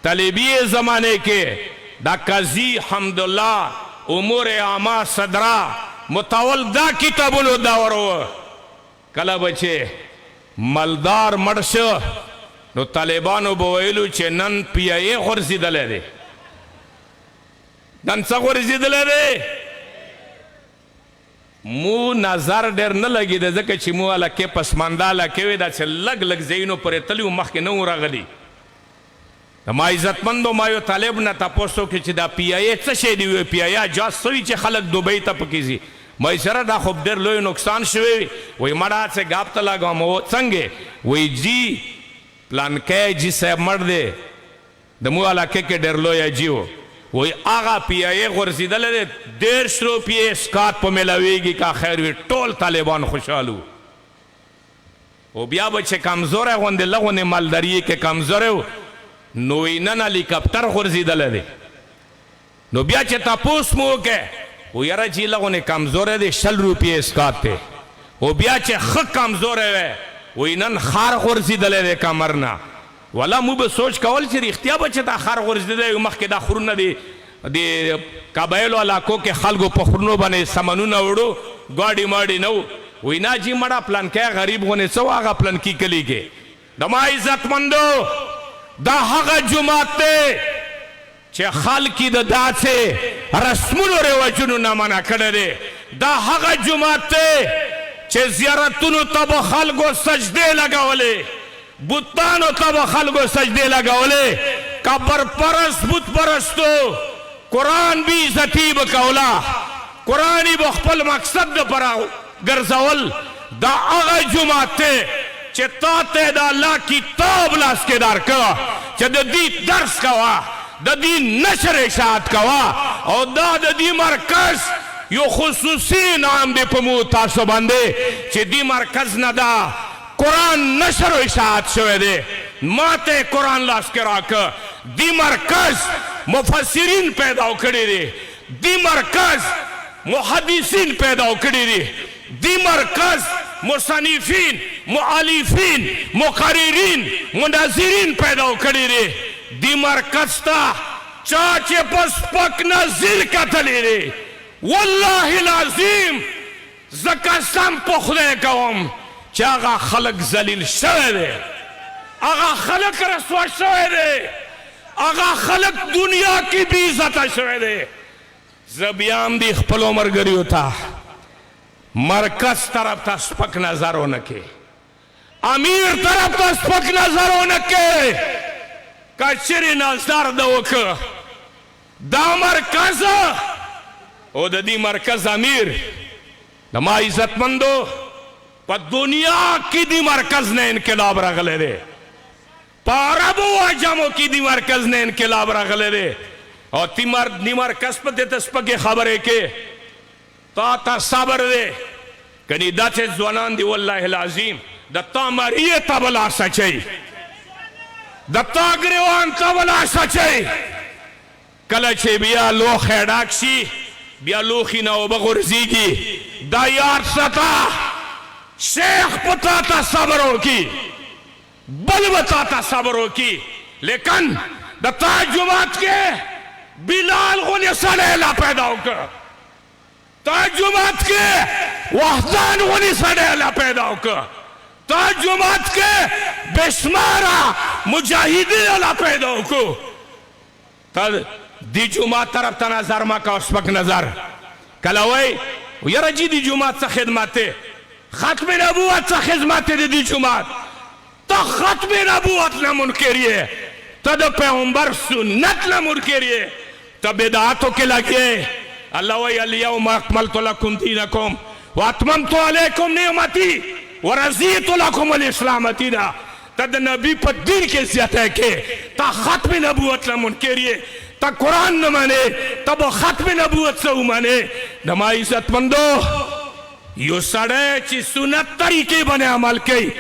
طالبی زمانے کے دا قضی حمداللہ امور عامہ صدرہ متول دا کتابونو داورو کلا بچے ملدار مرشو نو طالبانو بویلو چه نن پیائے غرزی دلے دے نن سا غرزی دلے دے مو نظر دیر نلگی دے زکر چی مو علا کے پسماندہ لکیوی دا چه لگ لگ زینو پر تلیو مخ کے نو رغلی ما عزت مندو مایو طالب نا تا پوستو که چی دا پیائے چه شے دیوی پیائے جاس سوی چه خلق دوبئی تا پکیزی مای سره دا خوب دیر لوی نقصان شوی وی مڑا سے گاپتا لگا مو سنگے وی جی پلان کے جی سے مر دے دمو علاقے کے دیر لوی جیو وی آغا پی ای غرزیدل دی 150 روپیه اسکات په ملاویږي کا خیر وی ټول طالبان خوشحالو او بیا به چې کمزوره غوندې لغونې مالداري کې کمزوره و نو نن هلیکاپټر غورځېدلی دی نو بیا چې تپوس مو وکړی و یاره چې لغونې کمزوره دی 100 روپیې اسکات دی او بیا چې ښه کمزوره وی وی نن خار غورځېدلی دی کمر نه والا مو به سوچ کول چې رښتیا به چې دا خر غورځېدلی وي مخکې دا خرونه د قبایلو علاقو کې خلکو په خرونو باندې سامانونه وړو ګاډي ماډي نه و وی نه جي مړه پلنکی غریب غونې څه و هغه پلنکي کلي کې د ما عزتمندو دا هغه جومات دی چې خلک یې د داسې رسمونو رواجونو نه منع کړی دی دا هغه جومات دی چې زیارتونو ته به خلکو سجدې لګولې بتانو ته به خلکو سجدې لګولې قبر پرست بت پرستو قرآن بی عزتی به کوله قرآن به خپل مقصد دپاره ګرځول دا هغه جومات دی چې تا ته د الله کتاب لاس کې درکړه چې د دې درس کوه د دې نشر اشاعت کوه او دا د دې مرکز یو خصوصي نام دی په مو تاسو باندې چې دې مرکز نه دا قرآن نشر و اشاعت شوی دی ما ته قرآن لاس کې راکړه دې مرکز مفسرین پیدا کړي دي دې مرکز محدثین پیدا کړي دي دی مرکز مصنفین مؤلفین مقررین مناظرین پیدا کړي دي دی مرکز ته چا چې په سپک نظر کتلی دی والله العظیم زه قسم په خدای کوم چې هغه خلک ذلیل شوی دی هغه خلک رسوا شوی دی هغه خلک دنیا کې بې عزته شوی دی زه بیا هم دې خپلو ملګریو ته مرکز طرف ته سپک نظر ونه کې امیر طرف ته سپک نظر ونه کې که چیرې نظر ده وکړه دا مرکز او د دې مرکز امیر د ما عزتمندو په دنیا کې دې مرکز نه انقلاب راغلی دی په عربو و عجمو کې دې مرکز نه انقلاب راغلی دی او دې مرکز په دې ته سپکې خبرې کې تا ته صبر دی کنی دا چې ځوانان دی والله العظیم د تا مریې ته به لاس اچوي د تا ګریوان ته به لاس اچوي کله چې بیا لوښی ډک شي بیا لوښي نه اوبه غورځېږي دا یاد ساته شیخ په تا ته صبر وکړي بل به تا ته صبر وکړي لیکن د تا جومات کې بلال غونې سړی لا پیدا وکړه تا جومات کې وحدان غونې سړی لا پیدا وکړه تا جومات کې بشماره مجاهدین لا پیدا وکړو تا دی جومات طرف ته نظر مه کوه سپک نظر کله وایي یاره جي دی جومات څه خدمت دی ختم نبوت څه خدمت دی دی جومات ته ختم نبوت نه منکر یې ته د پیغمبر سنت نه منکر یې ته بدعاتو کې لګې الله وایي الیوم اکملت لکم دینکم واتممت علیکم نعمتي ورضیت لکم الاسلام دینا ته د نبی په دین کې زیاتی کې ته ختم نبوت نه منکر یې ته قرآن نه منې ته به ختم نبوت څه ومنې د ما عزتمندو یو سړی چې سنت طریقې باندې عمل کوي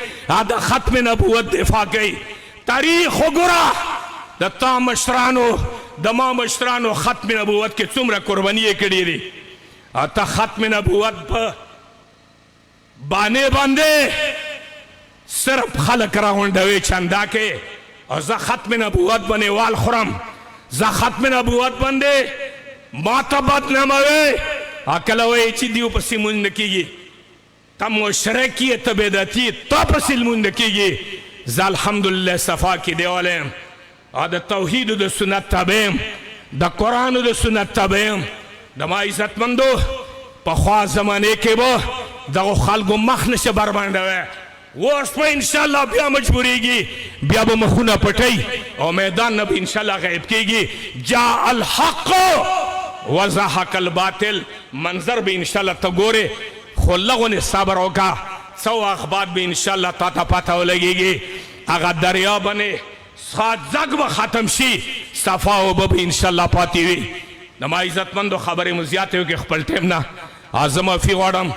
د ختم نبوت دفاع کوي تاریخ وګوره د تا مشرانو د ما مشرانو ختم نبوت کې څومره قرباني یې کړې دي ته ختم نبوت په بانې باندې صرف خلک راغونډوي چندا کې او زه ختم نبوت باندې وال خورم زه ختم نبوت باندې ما ته بدناموي کله وایي چې دیو پسې لمونځ نه کېږي ته مشرک یې ته بدعتي تا پسې لمونځ نه کېږي زه الحمدلله صفا کې دیولی یم او د توحید د سنت تابع یم د قرآن د سنت تابع یم د ما عزتمندو پخوا زمانې کې به دغو خلکو مخ نشه بربنډوی اوس به انشاءالله بیا مجبوریږي بیا به مخونه پټوي او میدان نه به انشاءالله غیب کېږي جاء الحق وزهق الباطل منظر به انشاءالله ته ګورې خو لغونې صبر وکړه څه وخت بعد به انشاءالله تا ته پته ولګېږي هغه دریا باندې څښاک به ختم شي صفا او به ان شاء الله پاتې وي د ما عزتمندو خبرې مو زیاتې وکړې خپل ټیم نه زه معافي غواړم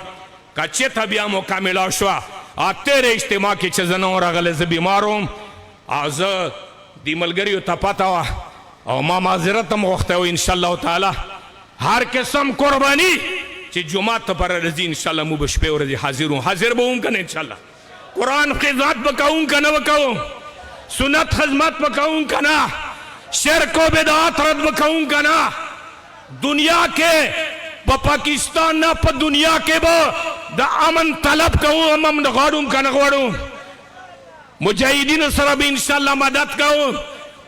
که چېرته بیا مکمله شوه تېره اجتماع کې چې زه نه وم راغلی زه بیمار وم او زه دې ملګریو ته پته وه او ما معذرت هم غوښتی و انشاءالله تعالی هر قسم قرباني چې جمعات ته پر راځي انشاءالله مو به شپې ورځې حاضر وم حاضر به وم که نه انشاءالله قرآن خدمت به کوم که نه به کوم سنت خدمت به کوم که نه شرک و بدعات رد به کوم که نه دنیا کې په پاکستان نه په دنیا کې به د امن طلب کوم امن غواړم که نه غواړم مجاهدینو سره به انشاءالله مدد کوم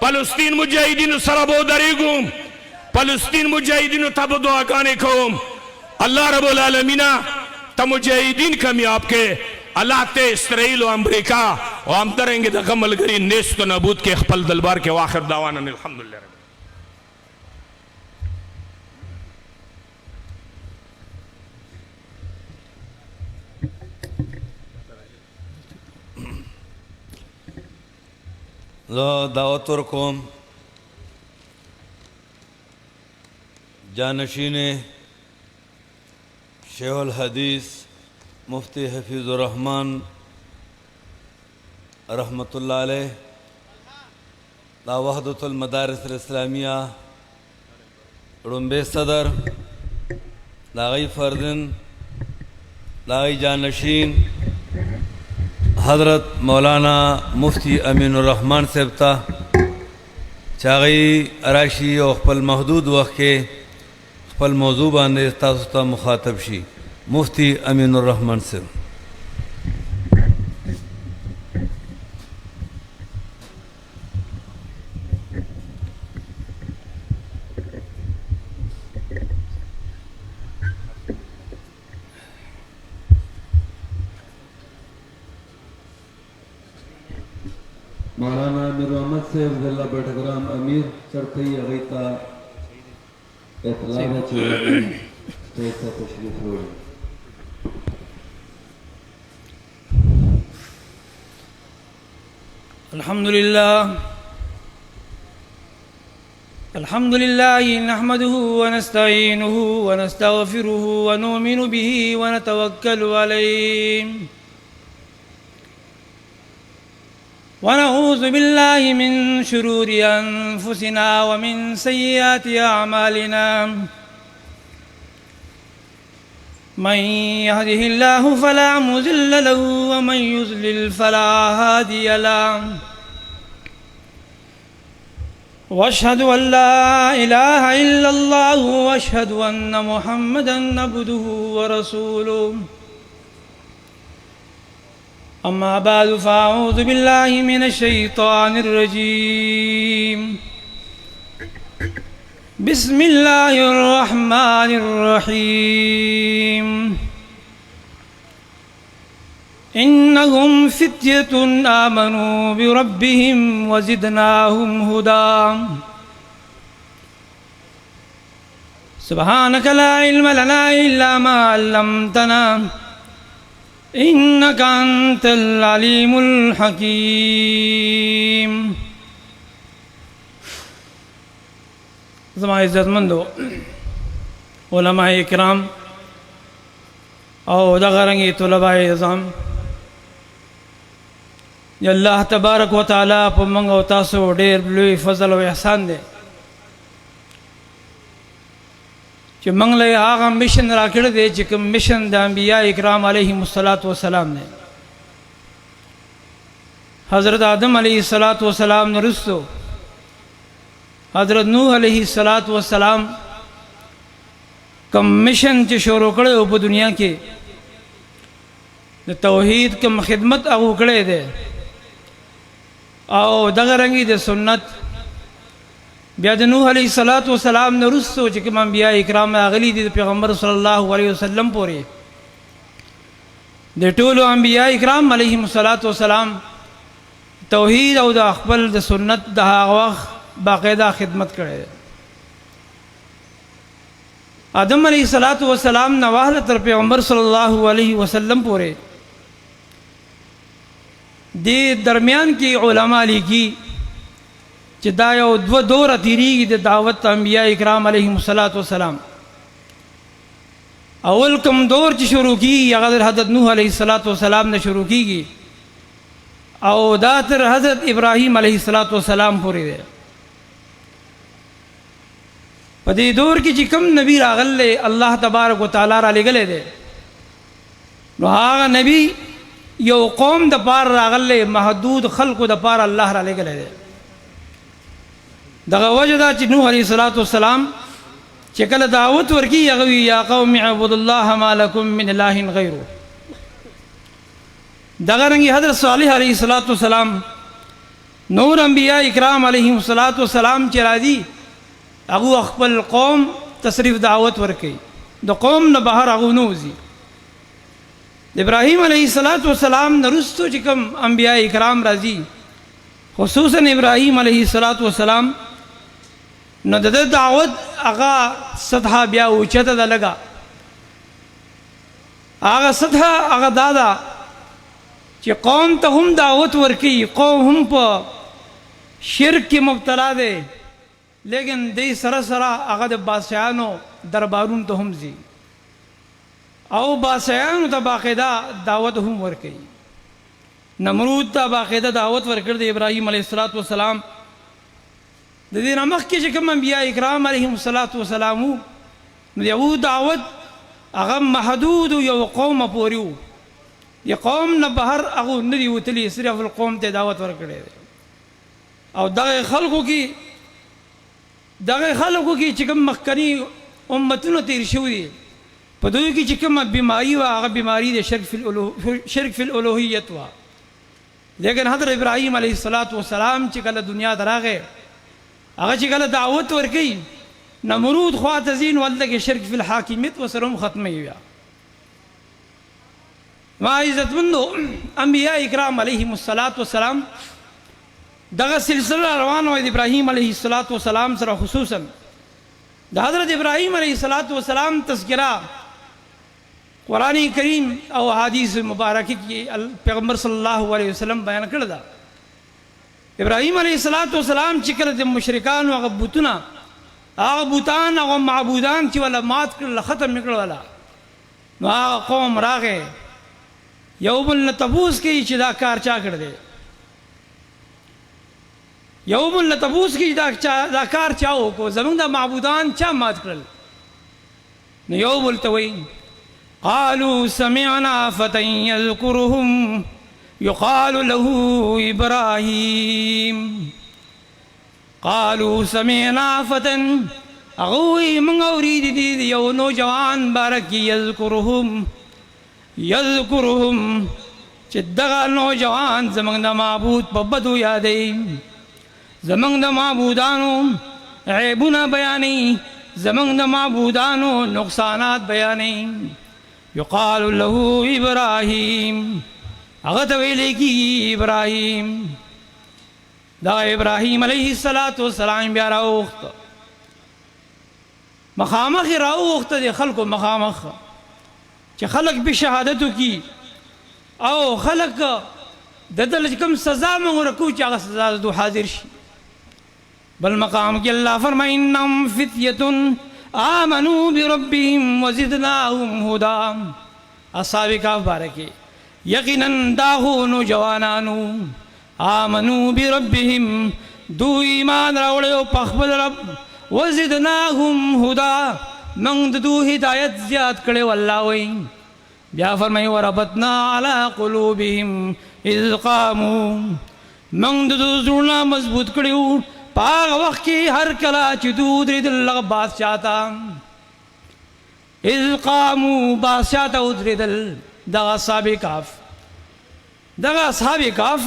فلسطین مجاهدینو سره به ودرېږم فلسطین مجاهدینو ته به دعاګانې کوم الله رب العالمین ته مجاهدین کامیاب کې الله ته اسرائیل او امریکا او همدارنګې دغه ملګري نیست و نابود کې خپل دلبار کې واخر دعوانا الحمدلله زه دعوت ورکوم جانشین شیخ الحدیث مفتی حفیظ الرحمن رحمت اللہ علیہ دا وحدت المدارس الاسلامیہ رنبے صدر داغی فردن داغی جانشین حضرت مولانا مفتی امین الرحمن صاحب تا چاغی اراشی او خپل محدود وخت کې خپل موضوع باندې تاسو ته مخاطب شي مفتی امین الرحمن صاحب مولانا امیر احمد صاحب ضلع بٹگرام امیر چرتھئی اغیتا اطلاع چوڑی پیسہ تشریف روڑی الحمد لله نحمده ونستعينه ونستغفره ونؤمن به ونتوكل عليه ونعوذ بالله من شرور أنفسنا ومن سيئات أعمالنا من يهده الله فلا مضل له ومن يضلل فلا هادي له واشهد ان لا اله الا الله واشهد ان محمدا عبده ورسوله اما بعد فاعوذ بالله من الشيطان الرجيم بسم الله الرحمن الرحيم إنهم فتية آمنوا بربهم وزدناهم هدى سبحانك لا علم لنا إلا ما علمتنا إنك أنت العليم الحكيم زما عزت مندو علماء اکرام او دغه رنګي طلباء اعظام یا الله تبارک وتعالى په موږ او تاسو ډېر لوی فضل او احسان دی چې موږ له هغه مشن راکړی دی چې کوم مشن د انبیاء اکرام علیهم الصلاۃ والسلام دی حضرت آدم علیه الصلاۃ والسلام نه رسو حضرت نوح علیہ الصلاۃ والسلام کم مشن چې شروع کړو په دنیا کې د توحید کم خدمت هغه کړی دی او دغه رنګي د سنت بیا د نوح علیہ الصلاۃ والسلام نه رسو چې کوم انبیاء اکرام راغلي دي پیغمبر صلی الله علیه وسلم پورې د ټولو انبیاء اکرام علیهم الصلاۃ والسلام توحید او د خپل د سنت د هغه وخت باقاعدہ خدمت کرے آدم علیہ الصلاۃ والسلام نواہل تر پیغمبر صلی اللہ علیہ وسلم پورے دی درمیان کی علماء لکھی چې دا یو دوه دوره تیریږي د دعوت انبیاء کرام علیهم الصلاۃ والسلام. اول کوم دور چې شروع کیږي هغه د حضرت نوح علیه الصلاۃ والسلام نه شروع کیږي او دا تر حضرت ابراهیم علیه الصلاۃ والسلام پورې دی. په دې دور کې چې کوم نبی راغلی الله تبارک وتعالی را لېږلی دی نو هغه نبی یو قوم د پار راغلی محدود خلقو د پار الله را لېږلی دی. دغه وجه دا چې نوح علیه الصلاۃ والسلام چې کله دعوت ورکي هغه وی یا قوم اعبدوا الله ما لكم من اله غیره. دغه رنګي حضرت صالح علیه الصلاۃ والسلام نور انبیاء کرام علیهم الصلاۃ والسلام چې راځي هغه خپل قوم تصریف دعوت ورکي د قوم نه بهر هغه نوځي. ابراهیم علیه الصلاۃ والسلام نرستو چې کوم انبیاء کرام راځي خصوصا ابراهیم علیه الصلاۃ والسلام نو د دعوت هغه سطح بیا اوچته ده لګه. هغه سطح هغه دادا چې قوم ته هم دعوت ورکي قوم هم په شرک کې مبتلا دی لیکن دې سره سره هغه د بادشاهانو دربارونو ته هم ځي او بادشاهانو ته باقاعده دعوت هم ورکي. نمرود ته باقاعده دعوت ورکړ د ابراهیم علیه الصلاۃ والسلام. د دې نه مخکې چې کوم انبیاء کرام علیهم الصلاۃ والسلام نو یو دعوت هغه محدود یو قوم پورې و. د قوم نه بهر هغه نه دی وتلی صرف القوم ته دعوت ورکړی او دغه خلکو کې چې کوم مخکني امتونو تیر شوي دي په دوی کې چې کومه بیماري وه هغه بیماري د شرک فی الالوهیت وه. لیکن حضرت ابراهیم علیه الصلاۃ والسلام چې کله دنیا ته راغی هغه چې کله دعوت ورکوي نمرود خواته ځي نو هلته کې شرک فی الحاکمیت ورسره هم ختموي. ما عزتمندو انبیاء کرام علیهم الصلاۃ والسلام دغه سلسله روان وه د ابراهیم علیه الصلاۃ والسلام سره خصوصا د حضرت ابراهیم علیه الصلاۃ والسلام تذکره قرآن کریم او حدیث مبارکه کې پیغمبر صلی الله علیه وسلم بیان کړی ده. ابراهیم علیه الصلاۃ والسلام چې کله د مشرکانو هغه بوتونه هغه بوتان هغه معبودان چې ولا مات کړل ختم کړل ولا نو هغه قوم راغی یو بل نه تپوس کوي چې دا کار چا کړی دی یو بل نه تپوس کوي دا کار چا وکړو زمونږ د معبودان چا مات کړل نو یو بل ته وایي قالوا سمعنا فتى يذكرهم يقال له إبراهيم. قالوا سمعنا فتى أغوي من أوريد دي يو نوجوان بارك يذكرهم چدغا نوجوان زمان دا معبود پبدو یادی زمان دا معبودانو عیبنا بیانی زمان دا معبودانو نقصانات بیانی. یقال له ابراہیم اغت ویلے کی ابراہیم دا ابراہیم علیہ الصلاۃ والسلام بیا راوخت مخامخ راوخت دے خلق مخامخ چې خلق به شهادتو کی او خلق ددل کم سزا مونږ رکو چې هغه سزا دو حاضر شي. بل مقام کې الله فرمایي انهم فتیه آمنوا بربهم وزدناهم هدى. اصحاب کهف بارکه یقینا داغو نوجوانانو آمنوا بربهم دو ایمان راوړیو په خپل رب وزدناهم هدى من دو ہدایت زیاد کړي والله وای. بیا فرمای وربطنا على قلوبهم اذ قاموا من دو زړه مضبوط کړیو پاغه وخت کې هر کله چې دود ردل بادشاہ تا اذ قاموا بادشاہ ته ودرېدل دغه اصحاب کهف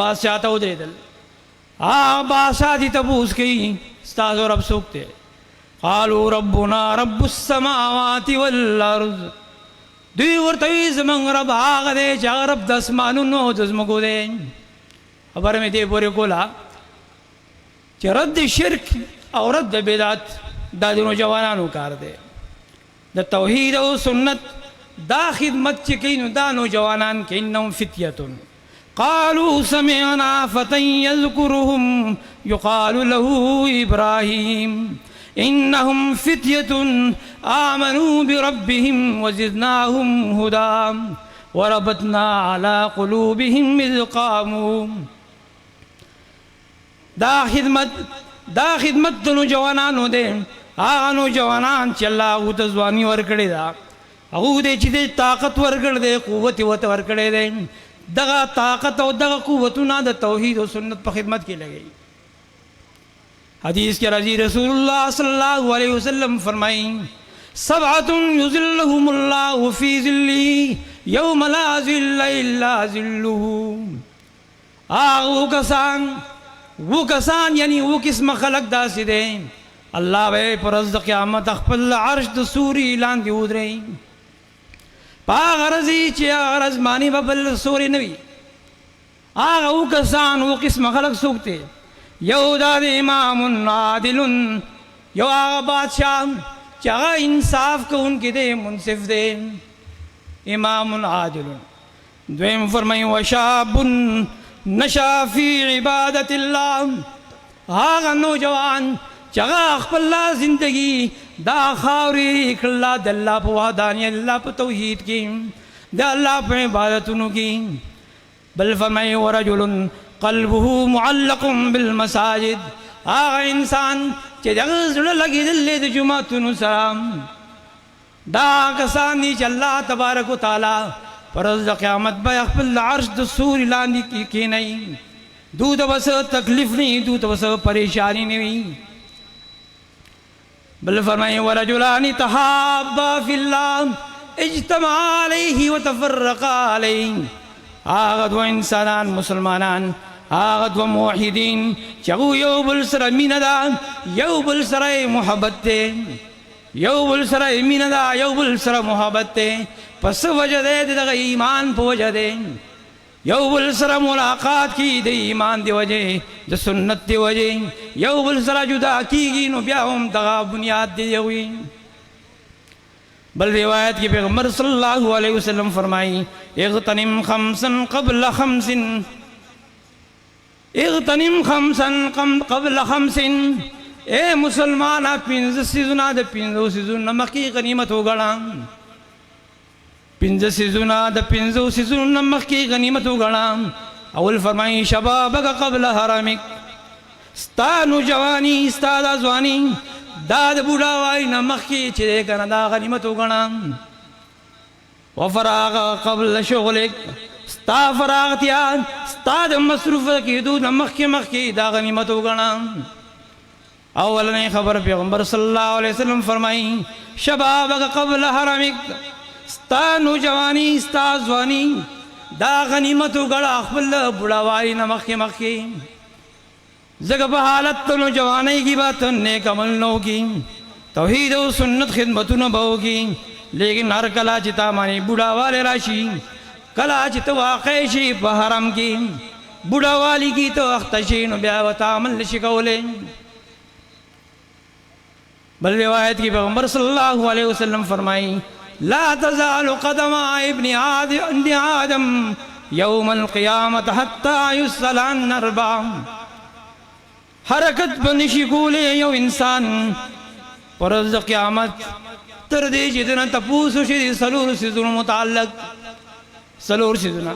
بادشاہ ته ودرېدل بادشاہ دې تپوس کوي ستاسو رب څوک دی؟ قالوا ربنا رب السماوات والارض. دوی ورته وی زمونږ رب هغه دی چې هغه رب د اسمانونو او د ځمکو دی. خبره مې دې پورې کوله چې رد شرک او رد بدعت دا د نوجوانانو کار دی. د توحید او سنت دا خدمت چې کوي نو دا نوجوانان کوي. انهم فتیه قالوا سمعنا فتى يذكرهم يقال له إبراهيم إنهم فتية آمنوا بربهم وزدناهم هدى وربطنا على قلوبهم إذ قاموا. دا خدمت د نوجوانانو دی. هغه نوجوانان چې الله هغو ته ځواني ورکړې ده، هغو دی چې دی طاقت ورکړی دی، قوت یې ورته ورکړی دی. دغه طاقت او دغه قوتونه د توحید او سنت په خدمت کې لګوي. حدیث کې راځي رسول الله صلی الله علیه وسلم فرمایي سبعة یظلهم الله فی ظله یوم لا ظل الا ظله. هغه کسان یعنی وہ قسم خلق داسې دی الله به پر ورځ د قیامت خپل عرش د سوري لاندې ودري. په هغه ورځ چې هغه ورځ باندې به بل سوری نه وي. هغه وہ کسان وہ قسم خلق څوک دی؟ یو دا د امام عادل، یو هغه بادشاہ چې هغه انصاف کوونکی دی، منصف دی، امام عادل. دویم فرمایي وشاب نشا فی عبادت الله، هغه نوجوان چې هغه خپل زندگی دا خاورې کړله د الله په وحدانیت، الله په توحید کې، د الله په عبادتونو کې. بل فرمایي ورجل قلبه معلق بالمساجد، هغه انسان چې دغه زړه لګېدلی د جوماتونو سره. دا کسان دي چې الله تبارک وتعالی پر ورځ د قیامت به خپل عرش د سوري لاندې کښېنوي. دو ته به څه تکلیف نه وي، دو ته به څه پریشاني نه وي. بل فرمایي ورجلان تحابا فی الله اجتمعا علیه وتفرقا علیه، هغه دوه انسانان مسلمانان، هغه دوه موحدین چې هغوی یو بل سره مینه ده، یو بل سره محبت دی، یو بل سره مینه ده، یو بل سره محبت دی. پس وجه دی دغه ایمان په وجه دی، یو بل سره ملاقات کی د ایمان دی وجه، د سنت دی وجه، یو بل سره جدا کیږي نو بیا هم دغه بنیاد دی وي. بل روایت کې پیغمبر صلی الله علیه وسلم فرمایي اغتنم خمسا قبل خمس، اغتنم خمسا قبل خمس. اے مسلمانا پنځه سیزونه د پنځو سیزونو مخکې غنیمت وګڼه، پنځه سیزونه د پنځو سیزونو مخکې غنیمت وګڼه. اول فرمایي شبابک قبل حرمک، ستا نوجواني ستا دا ځواني دا د بوډاوالي نه مخکې چې دی که نه دا غنیمت وګڼه. وفراغ قبل شغلک، ستا فراغتیا ستا د مصروف کېدو نه مخکې دا غنیمت وګڼه. اولنی خبر پیغمبر صلی الله علیه وسلم فرمایي شبابک قبل حرمک، ستا نوجوانی ستا ځواني دا غنیمت وګڼه خپل بوډاوالي نه مخکې. ځکه په حالت د نوجوانۍ کې به ته نیک عمل نه وکړي، توحید او سنت خدمتونه به وکړي، لیکن هر کله چې تا باندې بوډاوالی راشي، کله چې ته واقع شي په حرم کې، بوډاوالي کې ته اخته شي، نو بیا به ته عمل نشي کولی. بل روایت کې پیغمبر صلی الله علیه وسلم فرمایي لا تزال قدم ابن آدم یوم القیامت حتی یسأل عن اربع. حرکت بنشي کولی یو انسان پر ورځ د قیامت تر دې چې دنه تپوس وشي د څلورو څیزونو متعلق، څلور څیزونه.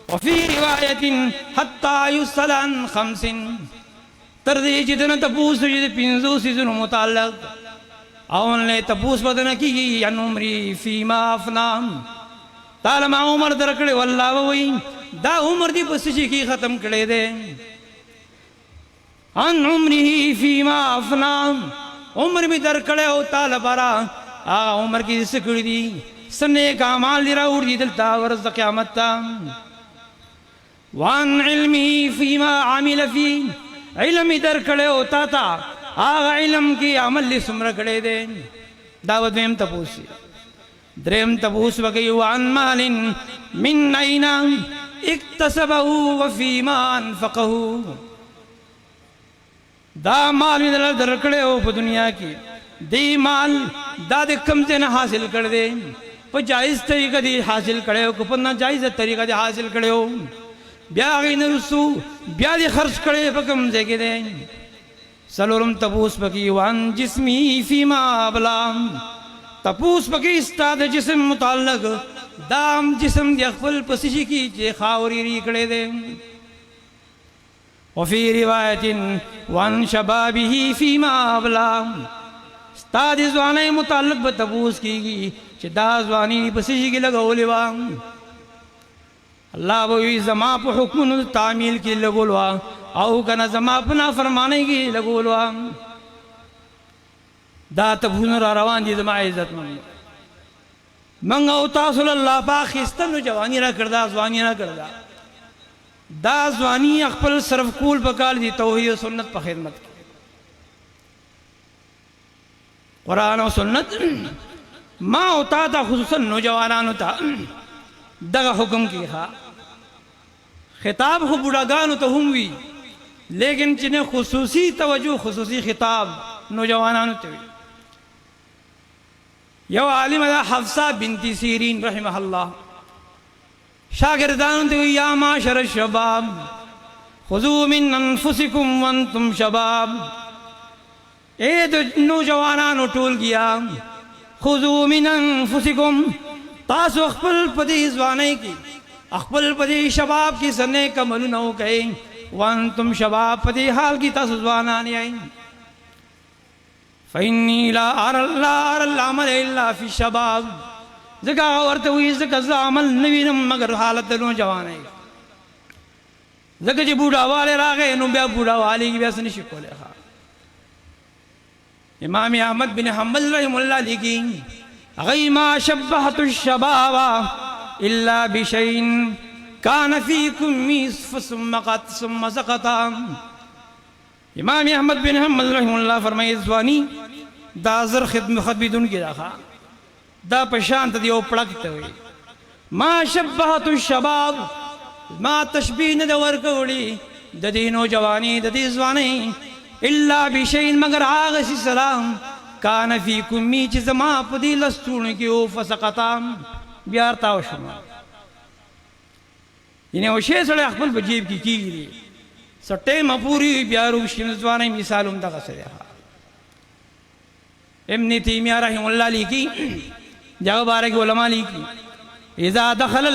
وفي روایت حتی یسأل عن خمس، تر دې چې دنه تپوس وشي د پنځو څیزونو متعلق. او نه تپوس بدنه کیږي عن عمري فيما افنا، تعالی ما عمر درکړې والله وای دا عمر دی پس چې کی ختم کړي دے. عن عمره فيما افنا، عمر می درکړې او تعالی برا عمر کی څه کړی دي، سنه کمال دی راوړ دي دلته ورځ د قیامت ته. وان علمه فيما عمل فيه، علم درکړې او تا هغه علم کې عمل لې څومره کړی دی. دا به دویم تپوس. دریم تپوس وکړي وعن مال من أين اکتسبه وفيما انفقه، دا مال می درکړی او په دنیا کې دی مال دا د کوم ځای نه حاصل کړی دی، په جایز طریقه دی حاصل کړی او په ناجایز طریقه دی حاصل کړی. بیا غي نرسو بیا دې خرج کړي په کوم ځای کې دی سلورم تپوس پکې وان جسمی فيما ابلام تپوس پکې استاد جسم متعلق دام جسم دی خپل پسشي کې چې خاوري ری کړي دی وفي روایت وان شبابه فيما ابلام استاد ځواني متعلق به تپوس کیږي چې دا ځواني پسشي کې لګولې و الله وی زما په حکم تعمیل کې لګول او کنه زما په نافرمانی کې لګول دا تبون را روان دي زما عزت من او تاسو الله پاک استنو جوانی را کړدا ځواني را کړدا دا ځواني خپل صرف کول پکال دي توحید او سنت په خدمت کې قران او سنت ما او تا خصوصا نوجوانانو ته دغه حکم کی خطاب خو بوډاګانو ته هم وی لیکن چې خصوصي توجه خصوصي خطاب نوجوانانو ته وی یو عالم ده حفصه بنت سیرین رحمه الله شاگردانو ته وی یا معاشر الشباب خذوا من انفسکم وانتم شباب اے د نوجوانانو ټولګیا خذوا من انفسکم تاسو خپل پدې ځواني کې خپل پدې شباب کې سنې کمل نو کوي وانتم شباب پدې حال کې تاسو ځوانان یې فإني لا أرى العمل إلا في الشباب ځکه ورته وي ځکه عمل نه وینم مگر حالت نو جواني ځکه چې بوډاواله راغی نو بیا بوډاواله کې بیا څه نشي کولای امام احمد بن حنبل رحم الله لیکي غي ما شبهت الشباب إلا بشيء كان فيكم ثم قد ثم سقط امام احمد بن حنبل رحم الله فرمایي ځواني دا زر خدمتون کې راخه دا پشانت دی او پړک ته وي ما شبهت الشباب ما تشبيه نه ورکوړي د دینو جواني د دې ځواني الا بشيء مگر هغه سلام کان فیکم می چې زما په دې لستون کې او فسقطام بیا تاو شوم ینه او شی سره خپل بجیب کې کیږي سټه مپوري بیا روشن ځواني مثالوم دغه سره ابن تیمیہ رحم الله لیکي جواب بارک علماء لیکي اذا دخل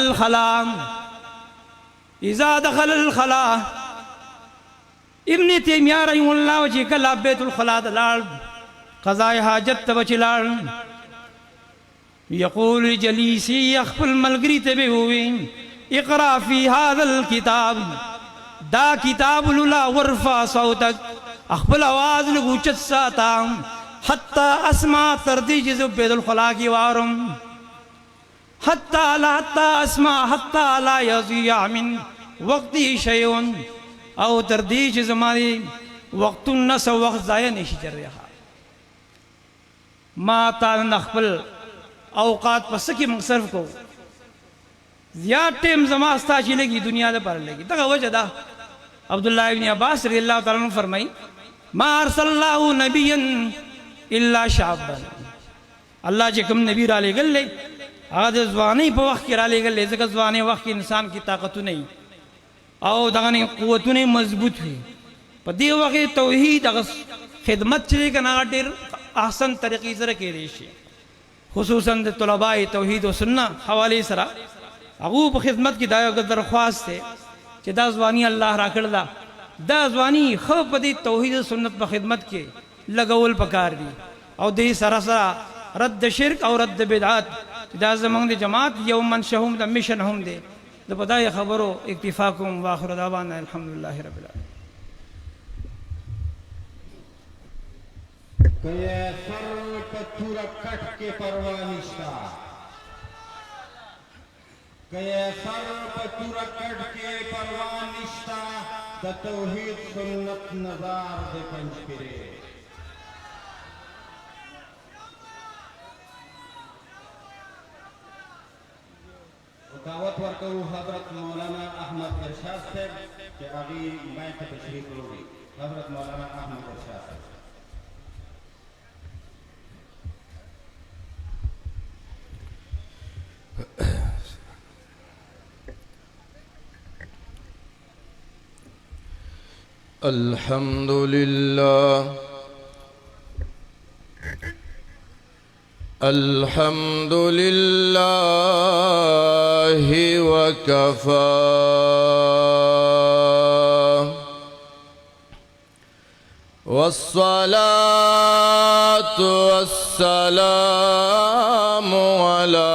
الخلاء ابن تیمیہ رحم الله چې کله بیت الخلاء دلال قضاء حاجت تبچلال يقول لجليسي يخفل ملګری ته به وي اقرا في هذا الكتاب دا کتاب لولا ورفع صوتك خپل आवाज لګوچت ساته حتى اسمع ترديج بیت الخلاء کی وارم حتى لا يضيع من وقتي شيء او ترديج زماني وقت النس وقت ضایع نشي چریا ما تا نخبل اوقات پس کی مصرف کو زیات ټیم زما استا چې لګي دنیا ده پر لګي دغه وجه ده عبد الله ابن عباس رضی الله تعالی عنہ فرمای ما ارسل الله نبيا الا شابا الله چې کوم نبی را لګل هغه ځواني په وخت کې را لګل ځکه ځواني وخت کې انسان کی طاقت نه او دغه قوتونه مضبوط وي په دې وخت توحید هغه خدمت چې کنه ډېر احسن طریقې سره کېږي شي خصوصا د طلباء توحید او سنت حواله سره هغه په خدمت کې دا درخواست ده چې دا ځواني الله را کړل دا ځواني خو په دې توحید او سنت په خدمت کې لګول پکار دي او دې سره سره رد شرک او رد بدعات دا زمونږ د جماعت یو منشهم د میشن هم دي د بدايه خبرو اکتفا کوم واخر دعوانا الحمدلله رب العالمین کیا سر پتھر کٹ کے پرواہ نشتا کیا سر پتھر کٹ کے پرواہ نشتا دا توحید سنت نظار دے پنج پرے دعوت ورکو حضرت مولانا احمد ارشاد سے کہ ابھی میں تشریف لوگی حضرت مولانا احمد ارشاد سے الحمد لله الحمد لله وكفى والصلاة والسلام على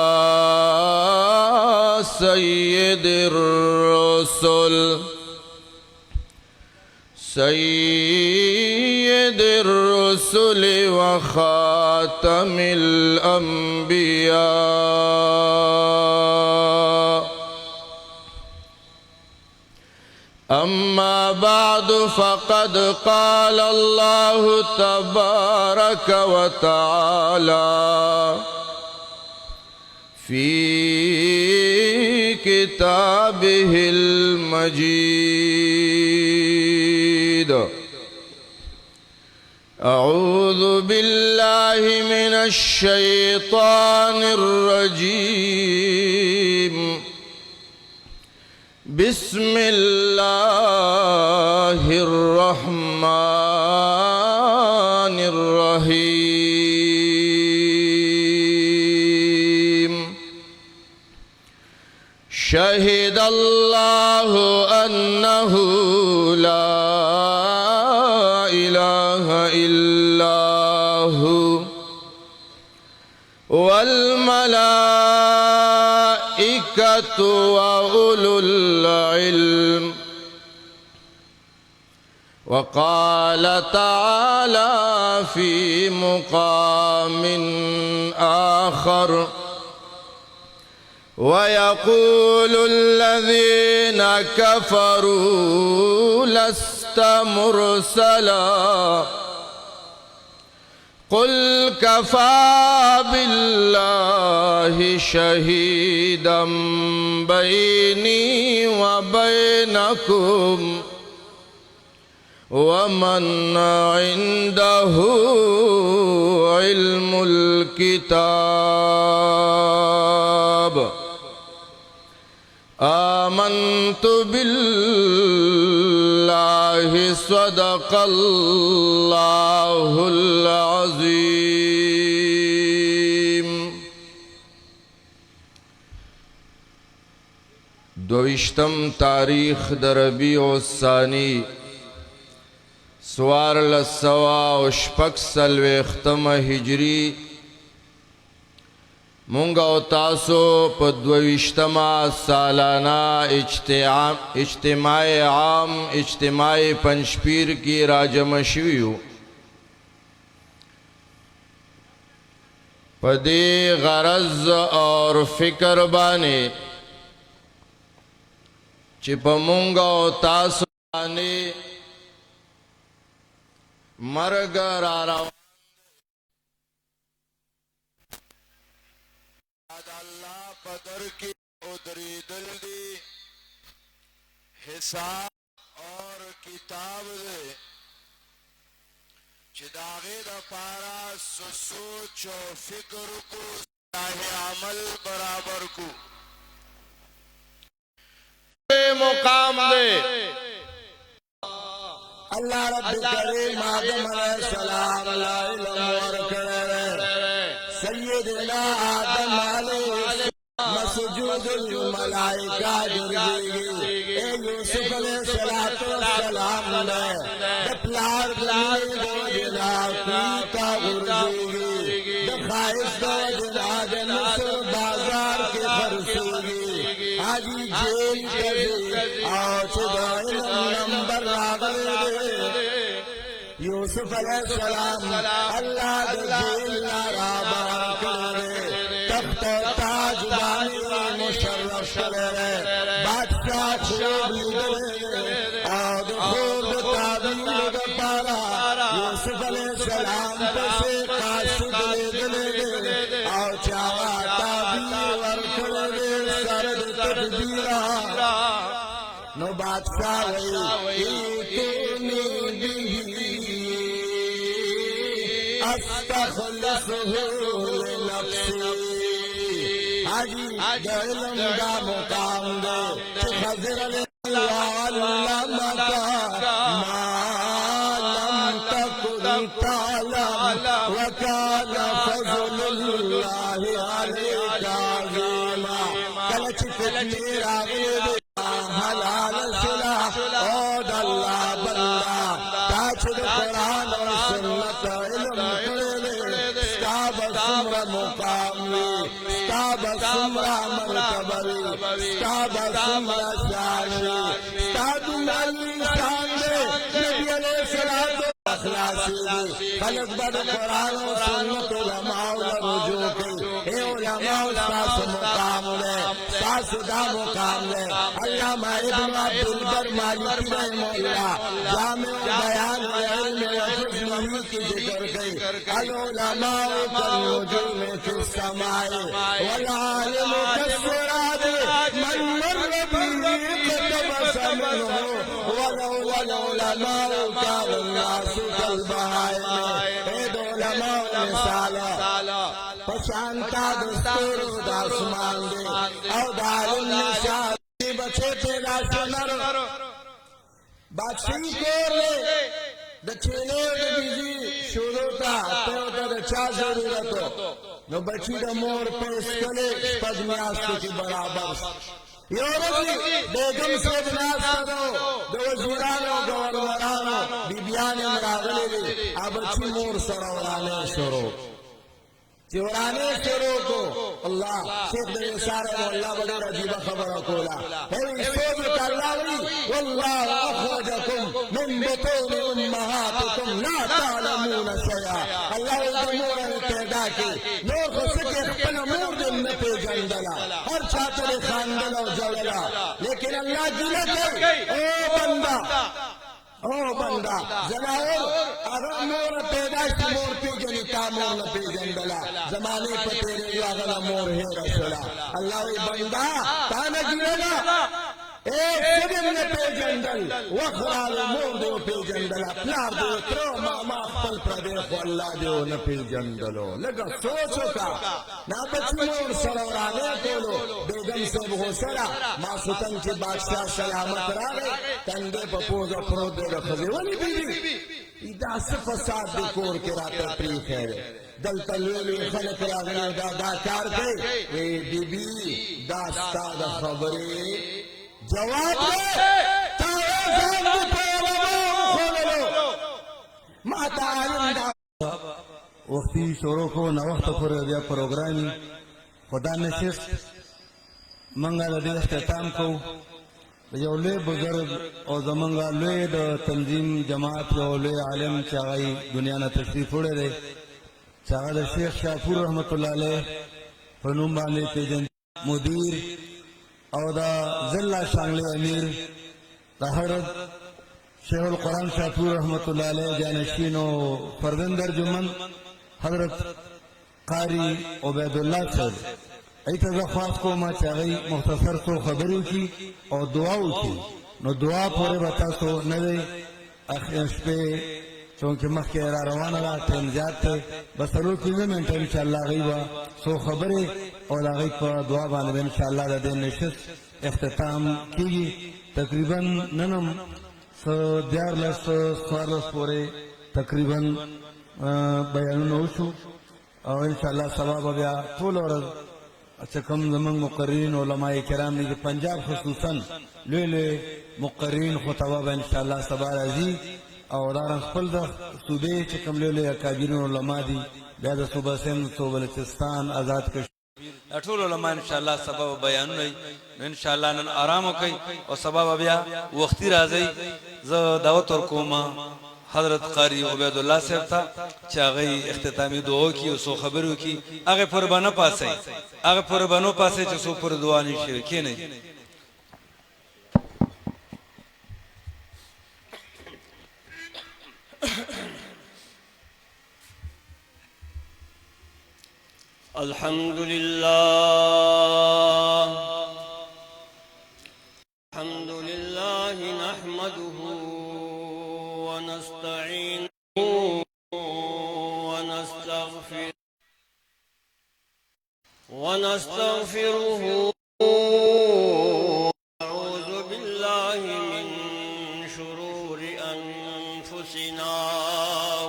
سيد الرسل وخاتم الأنبياء أما بعد فقد قال الله تبارك وتعالى في كتابه المجيد أعوذ بالله من الشيطان الرجيم بسم الله الرحمن الرحيم شهد الله أنه لا إله إلا هو والملائكة وأولو العلم وقال تعالى في مقام آخر ويقول الذين كفروا لست مرسلا قل كفى بالله شهيدا بيني وبينكم ومن عنده علم الكتاب آمنت بالله صدق الله العظيم دویشتم تاریخ در ربیع الثانی سوارلسوا و شپږ څلوېښتمه هجري مونږ او تاسو په دویشتمه سالانه اجتماع عام اجتماع پنجپیر کې راجمع شوي یو په دې غرض اور فکر باندې چې په مونږ او تاسو باندې مرګ را روان اللہ پدر کی ادری دل دی حساب اور کتاب دے چداغی دا پارا سوچ و فکر کو صالح عمل برابر کو مقام دے اللہ رب کریم آدم علیہ السلام علم ورکڑے سیدنا آدم علیہ مسجود الملائکہ جرگی اے یوسف علیہ السلام نے دپلار دلی دو جنا پیتا غرزوگی دخائص دو جنا مصر بازار کے خرسوگی آجی جیل کبھی آوچ دو علم نمبر راغلے یوسف علیہ السلام اللہ دے جیل نارابان کرے تخت و تاج بانی مشرف کرے بادشاہ خوب لگے آد خوب تعبیر دا پارا یوسف علیہ السلام پسے قاسد لگے آو چاہا تعبیر ورکڑے سرد تکبیرہ نو بادشاہ وئی ایتونی بھی استخلصه لنفسي حاجی علم دا مقام دے خضر علمك ما مشاشی ستادم علی شان دے نبی علیہ الصلوۃ اخلاصی خلق بد قرآن و سنت علماء و رجوع کی اے علماء ساس مقام لے ساس دا مقام لے علامہ ابن عبدالبر مالکی رحمہ اللہ جامع بیان علم و فضل کی ذکر گئی العلماء کالنجوم فی السماء والعالم کالسراج من مر به اقتبس منه ولولا العلماء كان الناس كالبهائم اے علماء مثال پشانتا دستور داسمان دے او دارن نشان بچے پیدا شنر بادشاہی کور لے دچھینے بیزی شروع تا پیوتا دچا ضرورت ہو نو بچی دا مور پیس کلے پدمیاستو کی برابر یورجی بیگم سید ناس کرو دو وزیرانو گورنرانو بیبیان امراغلے لے آبچی مور سرورانے شروع چورانے شروع کو اللہ شیخ دے سارے اللہ بڑے رجیبہ خبر کولا ہے سوز کالاوی واللہ اخرجکم من بطون امہاتکم لا تعلمون شیئا اللہ ادمور پیدا کی نور خسکے اپنا مور دن نپے جندلا ہر چاہتے خاندلا و جولا لیکن اللہ جلے گئی او بندہ زناور اگر مور پیداشت مور پی جنی تا مور نپی جندلا زمانے پہ تیرے اغلا مور ہے رسولا اللہ وی بندہ تانا جنگا ایک سبن نپی جندل وخرال مور دیو پی جندلا پلار دیو ترو ماما پل پردیخو اللہ دیو نپی جندلو لگا سوچو کا نا بچی مور سرورانے کولو بیگم سے بغسرا ما ستن کی بادشاہ سلامت را گئے تندے پا پوزا پرو دے رخذے ولی بی ایدہ سفساد دی کور کے راتا پریخ ہے دل تلویلی خلق راگنے دا کار کے اے بی داستا دا خبری جواب دے تاوزان دی پیرمون خوللو ماتا علم دا وقتی شروع کو نہ وقت پر بیا پروگرامی خدا نشست منگا لدی اختتام کو یو لوی بزرگ او زمنگا لوی د تنظیم جماعت یو لوی عالم چاغی دنیا نه تشریف وړی دی چاغه د شیخ شاپور رحمت الله علیه په نوم باندې پیژند مدیر او دا ضلع شانګلی امیر د حضرت شیخ القرآن شاپور رحمت الله علیه جانشین او فرزند ارجمند حضرت قاری عبید اللہ صاحب ایتا زخواست کو ما چاگئی مختصر سو خبروں کی اور دعاوں کی نو دعا پورے بتا سو ندے اخیش پہ چونکہ مخ کے ارا روان را ٹیم زیاد تے بس رو کی منٹ انشاءاللہ غیبا سو خبریں اور آغی پر دعا بانے انشاءاللہ دا دین نشست اختتام کی تقریباً ننم دیار لس سوارلس پورے تقریباً بیانون ہوشو اور انشاءاللہ ثواب بیا طول ورد چکم زمان مقررین علماء کرام نے پنجاب خصوصاً لوے لوے مقررین خطبہ انشاءاللہ سبا رازی اور دارن خپل دا صوبے چکم لوے لوے اکابرین علماء دی بیاد صوبہ سند صوبہ بلوچستان آزاد کشمیر اٹھول علماء انشاءاللہ سبب بیان نہیں انشاءاللہ نن آرام ہو گئی اور سبب بیا وقتی رازی دعوت اور کوما حضرت قاری عبید اللہ صاحب تھا چاگئی اختتامی دعا کی سو خبروں کی آگے پر بنا پاسے چسو پر دعا نہیں شروع کی نہیں الحمدللہ نحمده ونستعينه ونستغفره أعوذ بالله من شرور أنفسنا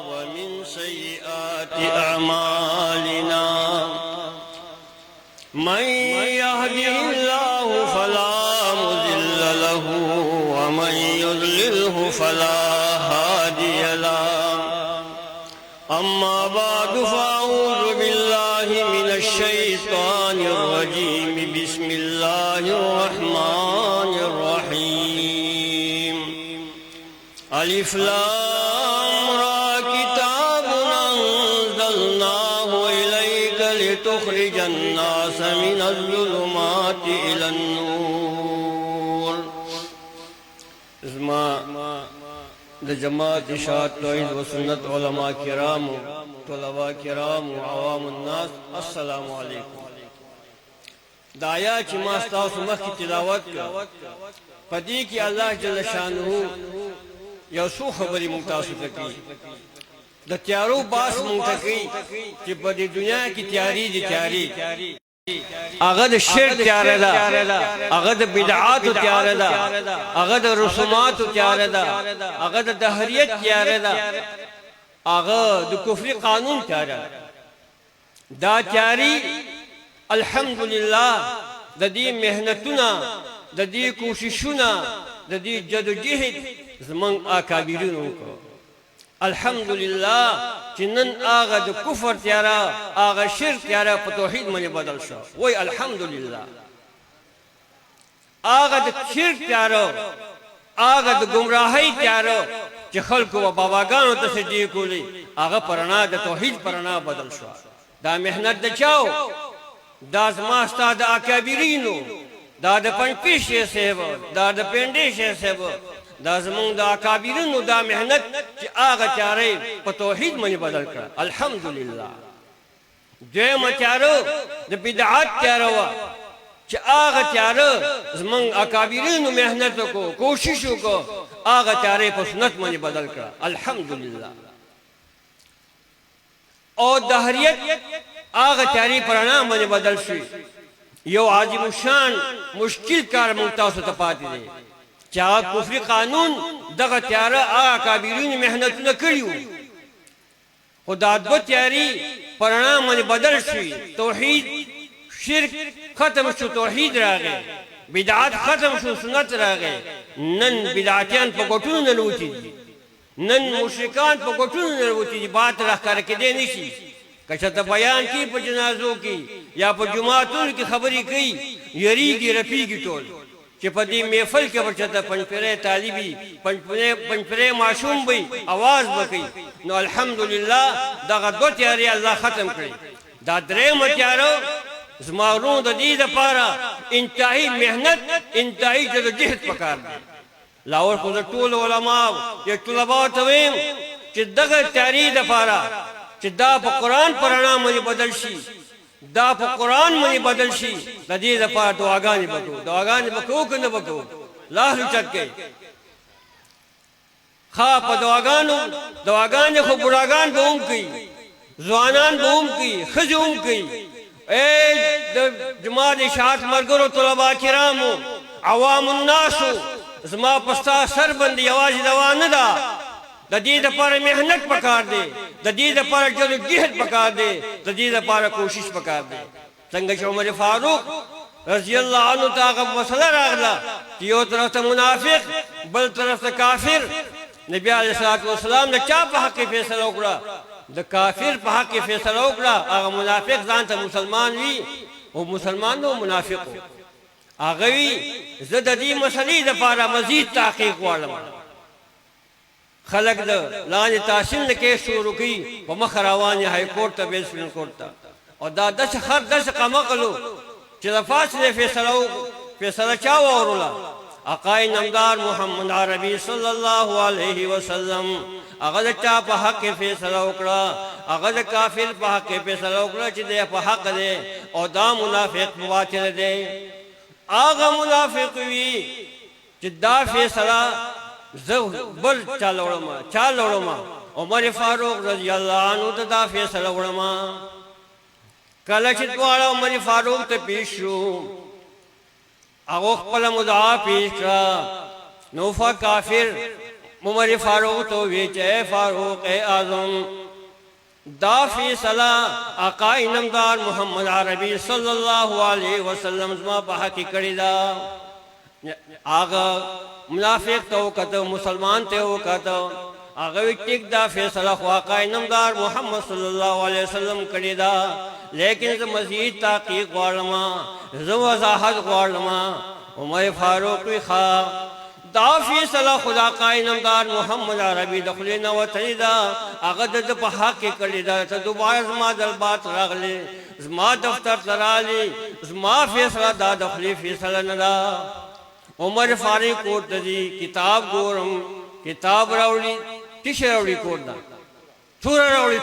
ومن سيئات أعمالنا من يهده الله فلا مضل له ومن يضلله فلا هادي له أما بعد فأعوذ بالله من الشيطان الرجيم بسم الله الرحمن الف لام را كتاب أنزلناه إليك لتخرج الناس من الظلمات إلى النور. زما د جماعت اشاعت توحید و سنت علماء کرام طلباء کرام عوام الناس السلام علیکم. دا آیات چې ما ستاسو مخکې تلاوت کړه په دې کې الله جل شانه یو څو خبرې موږ تاسو ته کوي. د تیارو باس موږ ته کوي چې په دې دنیا کې تیاری دي تیاری هغه د شرک تیاره ده، هغه د بدعاتو تیاره ده، هغه د رسوماتو تیاره ده، هغه د دهریت تیاره ده، هغه د کفري قانون تیاره ده. دا تیاری الحمدلله د دې محنتونه د دې کوششونه د دې جدوجهد زمونږ اکابرینو وکړو. الحمدلله چې نن هغه د کفر تیاره هغه شرک تیاره په توحید باندې بدل شو. وای الحمدلله هغه د شرک تیاره هغه د گمراهۍ تیاره چې خلکو و باباګانو ته سجدې کولې هغه پرانا د توحید پرانا بدل شو. دا محنت د چاو؟ دا زما ستا د اکابرینو، دا د پنځپیشې صاحب، دا د پنډې صاحب، دا زمونږ د اکابرینو دا محنت چې هغه تیارې په توحید باندې بدل کړه. الحمدلله. دویمه تیاره د بدعات تیاره وه چې هغه تیاره زمونږ اکابرینو محنت وکړو، کوشش وکړو، هغه تیارې په سنت باندې بدل کړه. الحمدلله. او دهریت هغه تیارې په رڼا باندې بدل شوي. یو عظیم الشان مشکل کار موږ تاسو ته پاتې دی چې هغه کفري قانون دغه تیاره هغه اکابرینو محنتونه کړي وو، خو دا دوه تیارې په رڼا باندې بدل شوي. توحید شرک ختم شو، توحید راغی، بدعات ختم شو، سنت راغی. نن بدعاتیان په ګوټونو ننوتي دي، نن مشرکان په ګوټونو ننوتي دي. بات راښکاره کېدی نشي که چېرته بیان کړي په جنازو کې یا په جوماتونو کې خبرې کوي، یریږي رپېږي ټول چې په دې محفل کې به چېرته پنجپیری طالبي پنجپیری ماشوم وي اواز به کوي. نو الحمدلله دغه دوه تیارې الله ختم کړي. دا درېیمه تیاره زما ورونو د دې دپاره انتهایي محنت انتهایي جدوجهد پکار دی. لاور خو د ټولو علماو یا طلباو ته ویم چې دغه تیارې دپاره چې دا په قرآن په رڼا باندې بدل شي، دا په قرآن باندې بدل شي، د دې لپاره دعاګانې به کوو. دعاګانې به کوو که نه به کوو؟ لاس اوچت کړئ. ښه په دعاګانې خو بوډاګان به هم کوي، ځوانان به هم کوي، ښځې هم کوي. ای د جماعت اشاعت ملګرو طلبا کرامو عوام الناسو، زما په ستا سر باندې یوازې دوا نه ده، د دې دپاره محنت پکار دی، د دې دپاره جدوجهد پکار دی، د دې دپاره کوشش پکار دی. څنګه چې عمر فاروق رضی الله عنه ته هغه مسله راغله چې یو طرف ته منافق بل طرف ته کافر، نبي علیه الصلاة والسلام د چا په حق کې فیصله وکړه؟ د کافر په حق کې فیصله وکړه. هغه منافق ځان ته مسلمان وي او مسلمان نو منافق و. هغه وي زه د دې مسلې دپاره مزید تحقیق غواړم. خلق د لاندې تحصیل نه کیس شروع کړي، په مخ روان یې های کورټ ته بیل سپریم کورټ ته، او دا داسې خر داسې قمقل و چې د فاصلې فیصله چا واوروله؟ آقای نامدار محمد عربي صلی الله علیه وسلم هغه د چا په حق کې فیصله وکړه؟ هغه د کافر په حق کې فیصله وکړه چې دی په حق دی او دا منافق په باطل دی. هغه منافق وي چې دا فیصله زه بل چا لوړم. عمر فاروق رضی الله عنه ته دا فیصله وړم. کله چې دواړه عمر فاروق ته پیش شو، هغه خپله مدعا پیش کړه. نو کافر عمر فاروق ته وی چې اے فاروق اعظم، دا فیصله آقای نامدار محمد عربي صلی الله علیه وسلم زما په حق کې کړې ده. هغه منافق ته وکتل، مسلمان ته وکتل، هغه وی ټیک دا فیصله خو آقای نامدار محمد صلی الله علیه وسلم کړې ده، لیکن زه مزید تحقیق غواړم، زه وضاحت غواړم. عمر فاروق وی ښه دا فیصله خدا قائم نمدار محمد عربي دخلین وطنی دا اغد د په حق کې کړی دا ته دوباره زما دلبات راغلی زما دفتر ترالی زما فیصله دا دخلی فیصله نه دا عمر فاروق کوټ دی کتاب ګورم کتاب راوړي تشه راوړي کوټ دا تور راوړي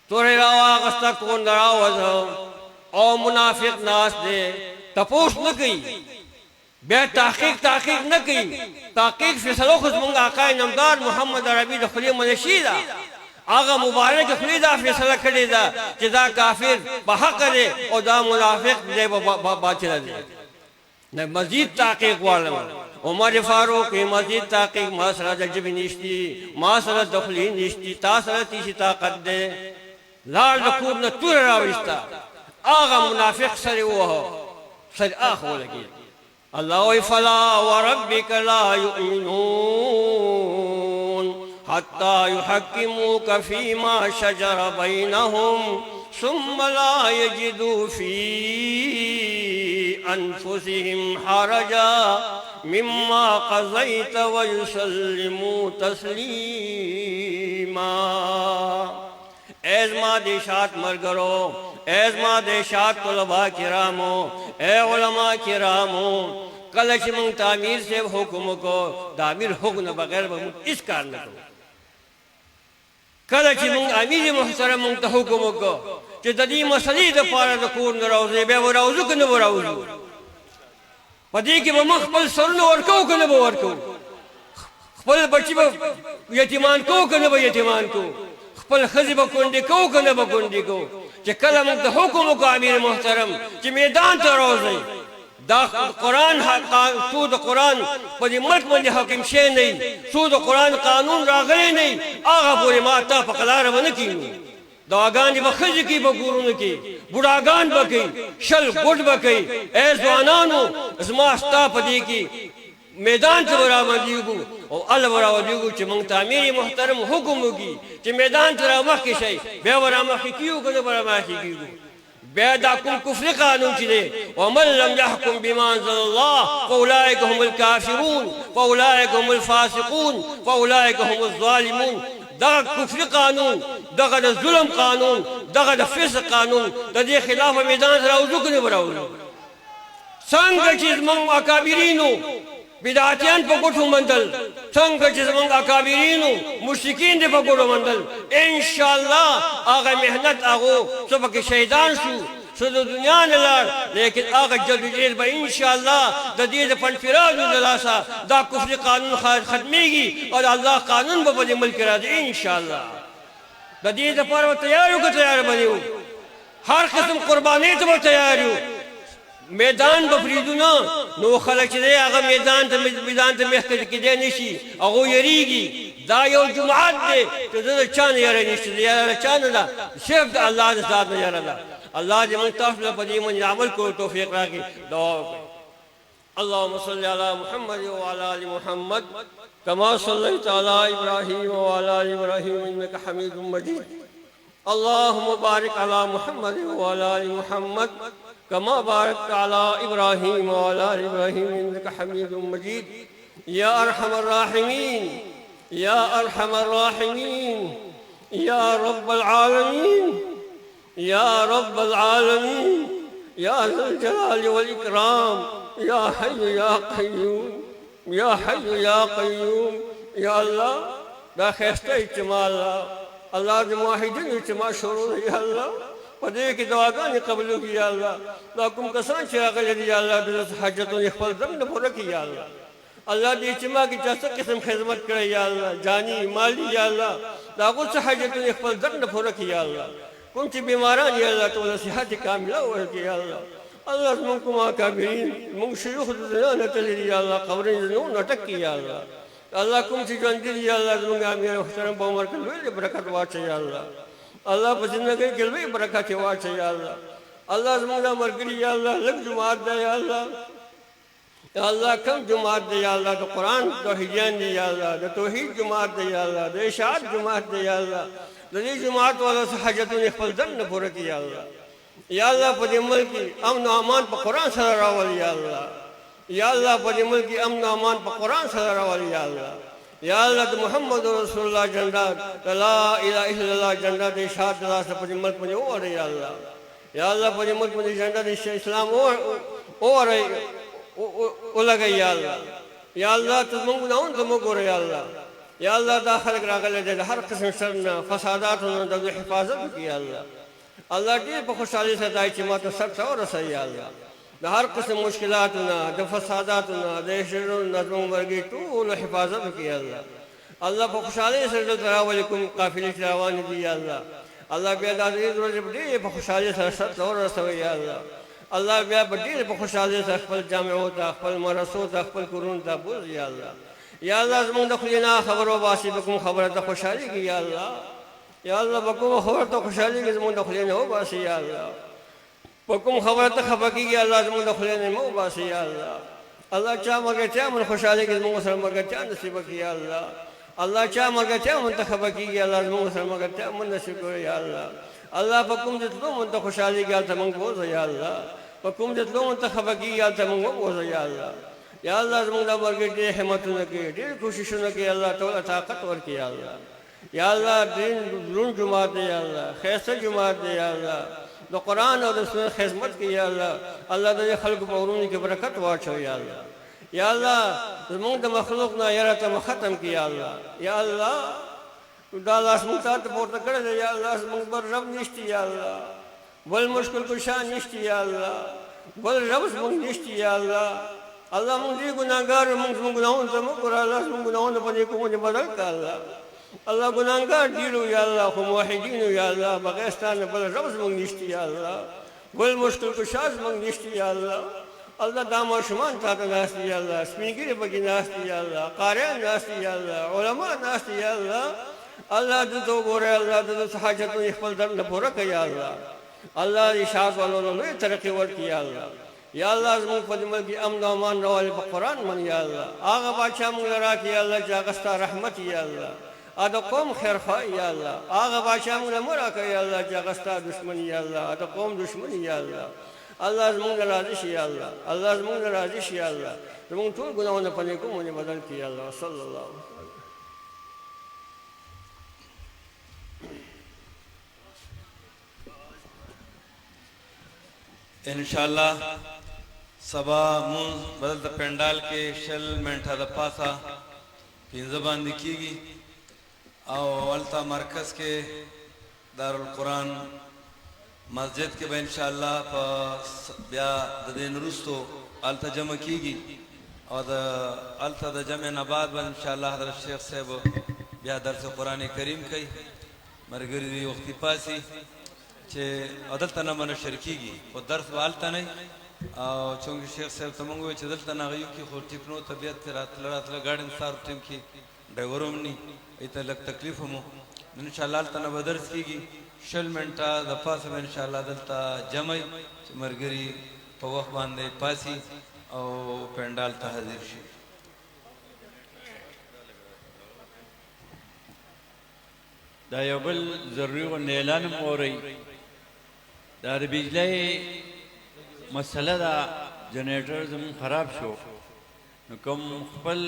تور راواغستا کون راوځو او منافق ناس دے تپوس نہ کی بے تحقیق نہ کی تحقیق فیصلو خود منگ آقای نمدار محمد عربی دا خلی منشی دا آغا مبارک خلی دا فیصلہ کردی دا کہ دا کافر بحق دے اور دا منافق دے باطل دے مزید تحقیق والا عمر فاروق مزید تحقیق ما سرا جب نیشتی ما سرا دخلی نیشتی تا سرا تیسی طاقت دے لار دکور نہ تور راوستا آغا منافق سر وہ سر آخو لگی اللہ فلا وربک لا یؤمنون حتی یحکموک فیما شجر بینہم ثم لا یجدوا فی انفسهم حرجا مما قضیت ویسلموا تسلیما ایزما دیشات مرگرو ایزما دیشات طلباء کرامو اے علماء کرامو کلچ من تعمیر سے حکم کو تعمیر حکم بغیر بمون اس کار نہ کرو کلچ من امیر محترم من حکم کو کہ ددی مسلی د پارا د کور نہ روزے بے وراوزو کنه وراوزو پدی کی مخبل سرن ورکو کنه ورکو خپل بچی یتیمان کو کنه یتیمان کو خپل خزی بکونډي کو کنه بکونډي کو چې کله موږ د حکم کو امیر محترم چې میدان ته راوځي دا قرآن تو د قرآن په دې ملک باندې حاکم شي نه تو د قرآن قانون راغلی نه هغه پورې ما ته په قلاره ونه کینو دعاګانې به ښځې کې به کورونه کې بوډاګان به کوي شل ګوټ به کوي ای ځوانانو زما ستا په دې کې میدان ته راوځيږو او الله راوځيږو چې موږ تعمیر محترم حکم وکړي چې میدان ته راوخې شي بیا ورامخې کیو کنه ورامخې کیو بیا دا کوم کفر قانون چې دی ومن لم يحكم بما انزل الله فاولئك هم الكافرون فاولئك هم الفاسقون فاولئك هم الظالمون دا کفر قانون دغه ظلم قانون دغه فسق قانون د دې خلاف میدان ته راوځو کنه وراوځو څنګه چې موږ اکابرینو بدعتیان په ګوټو مندل څنګه چې زمونږ اکابرینو مشرکین دې په ګوټو مندل انشاءالله هغه محنت هغو څه پکې شهیدان شو څه د دنیا نه لاړ لیکن هغه جدوجہد به انشاءالله د دې د پنځپیرانو د لاسه دا کفر قانون ختمیږي او الله قانون به په دې ملک راځي انشاءالله د دې لپاره تیار یو که تیار به یو هر قسم قربانۍ ته به تیار یو میدان بفریدونا نو خلق دی هغه میدان ته مخکې کېدی نشي هغه یریږي دا یو جماعت دی چې د چا نه یاره نشته دی یاره چا نه ده صرف د الله د ذات نه یاره ده الله دې موږ تاسو له په دې باندې عمل کولو توفیق راکړي دعا وکړئ اللهم صل على محمد وعلى ال محمد كما صليت على ابراهيم وعلى ال ابراهيم انك حميد مجيد اللهم بارك على محمد وعلى ال محمد كما باركت على إبراهيم وعلى آل إبراهيم إنك حميد مجيد يا أرحم الراحمين يا أرحم الراحمين يا رب العالمين يا رب العالمين يا ذا الجلال والإكرام يا حي يا قيوم يا حي يا قيوم يا الله دا خيسته اجتماع الله دا موحدين اجتماع شروع يا الله پدې کې دعاګانې قبول کړي یا الله دا کوم کسان چې راغلي دي یا الله د حاجتونو خپل ځم نه پوره کړي یا الله الله دې اجتماع کې څه قسم خدمت کړي یا الله جاني مالی یا الله دا څه حاجتونو خپل ځم نه پوره کړي یا الله کوم چې بیماران یا الله ته صحت کامله ورکړي یا الله الله زموږ کوم اکابرین موږ شيوخ د دنیا نه تللي یا الله قبرونه نه ټکي یا الله الله کوم چې ژوند دي یا الله زموږ امیر محترم په عمر کې لوی برکت واچي یا الله الله په زندګۍ کې لوی برکت واچي یا الله الله زموږ مرګري یا الله لږ جماعت ده یا الله یا الله کم جماعت ده یا الله د قرآن توحیدیان دي یا الله د توحید جماعت ده یا الله د اشاعت جماعت ده یا الله د دې جماعت والا حاجتونه خپل ځان نه پوره کړي یا الله یا الله په دې ملک کې امن او امان په قرآن سره راول یا الله یا الله په دې ملک کې امن او امان په قرآن سره راولي یا الله یا الله د محمد رسول الله جنډا د لا اله الا الله جنډا د اشاعت د لاسه په دې ملک باندې ووړئ یا الله یا الله په دې ملک باندې جنډا د اسلام ووړئ ولګئ یا الله یا الله ته موږ ګناهونه ته مه ګورئ یا الله یا الله دا خلک راغلي دي د هر قسم شر نه فساداتو نه د دوی حفاظت وکړي یا الله الله ډېر په خوشحالۍ سره دای چې ما ته سب څه ورسوي یا الله د هر قسم مشکلاتو نه د فساداتو نه د شرونو نه زموږ ورګې ټولو حفاظت وکړي یا الله الله په خوشحالۍ سره دلته راولي کوم قافلې چې روانې دي یا الله الله بیا د دې ورځې په ډېرې په خوشحالۍ سره سب ته ورسوي یا الله الله بیا په ډېرې په خوشحالۍ سره خپل جامعو ته خپل مدرسو ته خپل کورونو ته بوځي یا الله یا الله زموږ د خولې نه خبر وباسي په کوم خبره ته خوشحالېږي یا الله یا الله په کومه خبره ته خوشحالېږي زموږ د خولې نه وباسي یا الله په کوم خبره ته خفه کېږي الله زموږ د خولې نه مه وباسي یا الله الله چا ملګرتیا من خوشحالېږي زموږ سره ملګرتیا نصیب کړي یا الله الله چا ملګرتیا من ته خفه کېږي الله زموږ سره ملګرتیا من نصیب کړي یا الله الله په کوم ځای تلو من ته خوشحالېږي هلته موږ بوځه یا الله په کوم ځای تلو من ته خفه کېږي هلته موږ وبوځه یا الله یا الله زموږ دا ملګري ډېر همتونه کوي ډېر کوششونه کوي الله ټوله طاقت ورکړي یا الله یا الله ډېر دروند جومات دی یا الله ښایسته جومات دی یا الله د قرآن او د سنت خدمت کوي یا الله الله د دې خلکو په غرونو کې برکت واچوي یا الله یا الله زموږ د مخلوق نه یره ته ختم کړي یا الله یا الله دا لاس موږ ته پورته کړی دی یا الله زموږ بل رب نشته یا الله بل مشکل کشا نشته یا الله بل رب زموږ نشته یا الله الله موږ دې ګناهګار موږ زموږ ګناهونه ته مه ګوره الله زموږ ګناهونه په دې کومو دې بدل کړه الله الله ګناهګار ډېر یو یا الله خو موحدین یو یا الله بغیر ستا نه بل رب زموږ نشته یا الله بل مشکل کشا زموږ نشته یا الله الله دا ماشومان تا ته ناست دي یا الله سپین ږیرې پکې ناست دي یا الله قاریان ناست دي یا الله علما ناست دي یا الله الله دې ته وګوره الله دې حاجتونه خپل در نه پوره کړي یا الله الله دې اشاعت والو لوی ترقي ورکړي یا الله یا الله زموږ په دې ملک کې امن او امان راولي په قرآن باندې یا الله هغه بادشاه موږ له راکړي یا الله چې هغه ستا رحمت یا الله د قوم خیرخواهي یا الله هغه بادشاه موږ له مه راکړه یا الله چې هغه ستا دشمن یا الله د قوم دشمن یا الله الله زموږ نه راضي شي یا الله الله زموږ نه راضي شي یا الله زموږ ټول ګناهونه په نیکو باندې بدل کړي یا الله صلی الله علیه وسلم انشاءاللہ سبا مونز بدل د پنڈال کې شل منټه د پاسه پنځه باندې کیږي او التا مرکز کې دارالقرآن مسجد کې به انشاءاللہ په بیا د دې وروستو التا جمع کیږي او د التا د جمع نه بعد به انشاءاللہ حضرت شیخ صاحب بیا درس قرآن کریم کوي ملګري دې وختي پاسي چې دلته نه منشر کېږي خو درس به هلته نه او چونکې شیخ صاحب ته موږ وویل چې دلته نه هغه یو کې خو ټیپنو طبیعت کې راتله ګاډي سهار ټیم کې ډرایور هم نه ایته لږ تکلیف هم انشاءالله هلته نه به درس کېږي شل منټه د پاسه به انشاءالله دلته جمع چې ملګري په وخت باندې پاسي او پنډال ته حاضر شي دا یو بل ضروري غونډه اعلان هم اورئ دا د بجلی مسله ده جنریټر زموږ خراب شو نو کوم خپل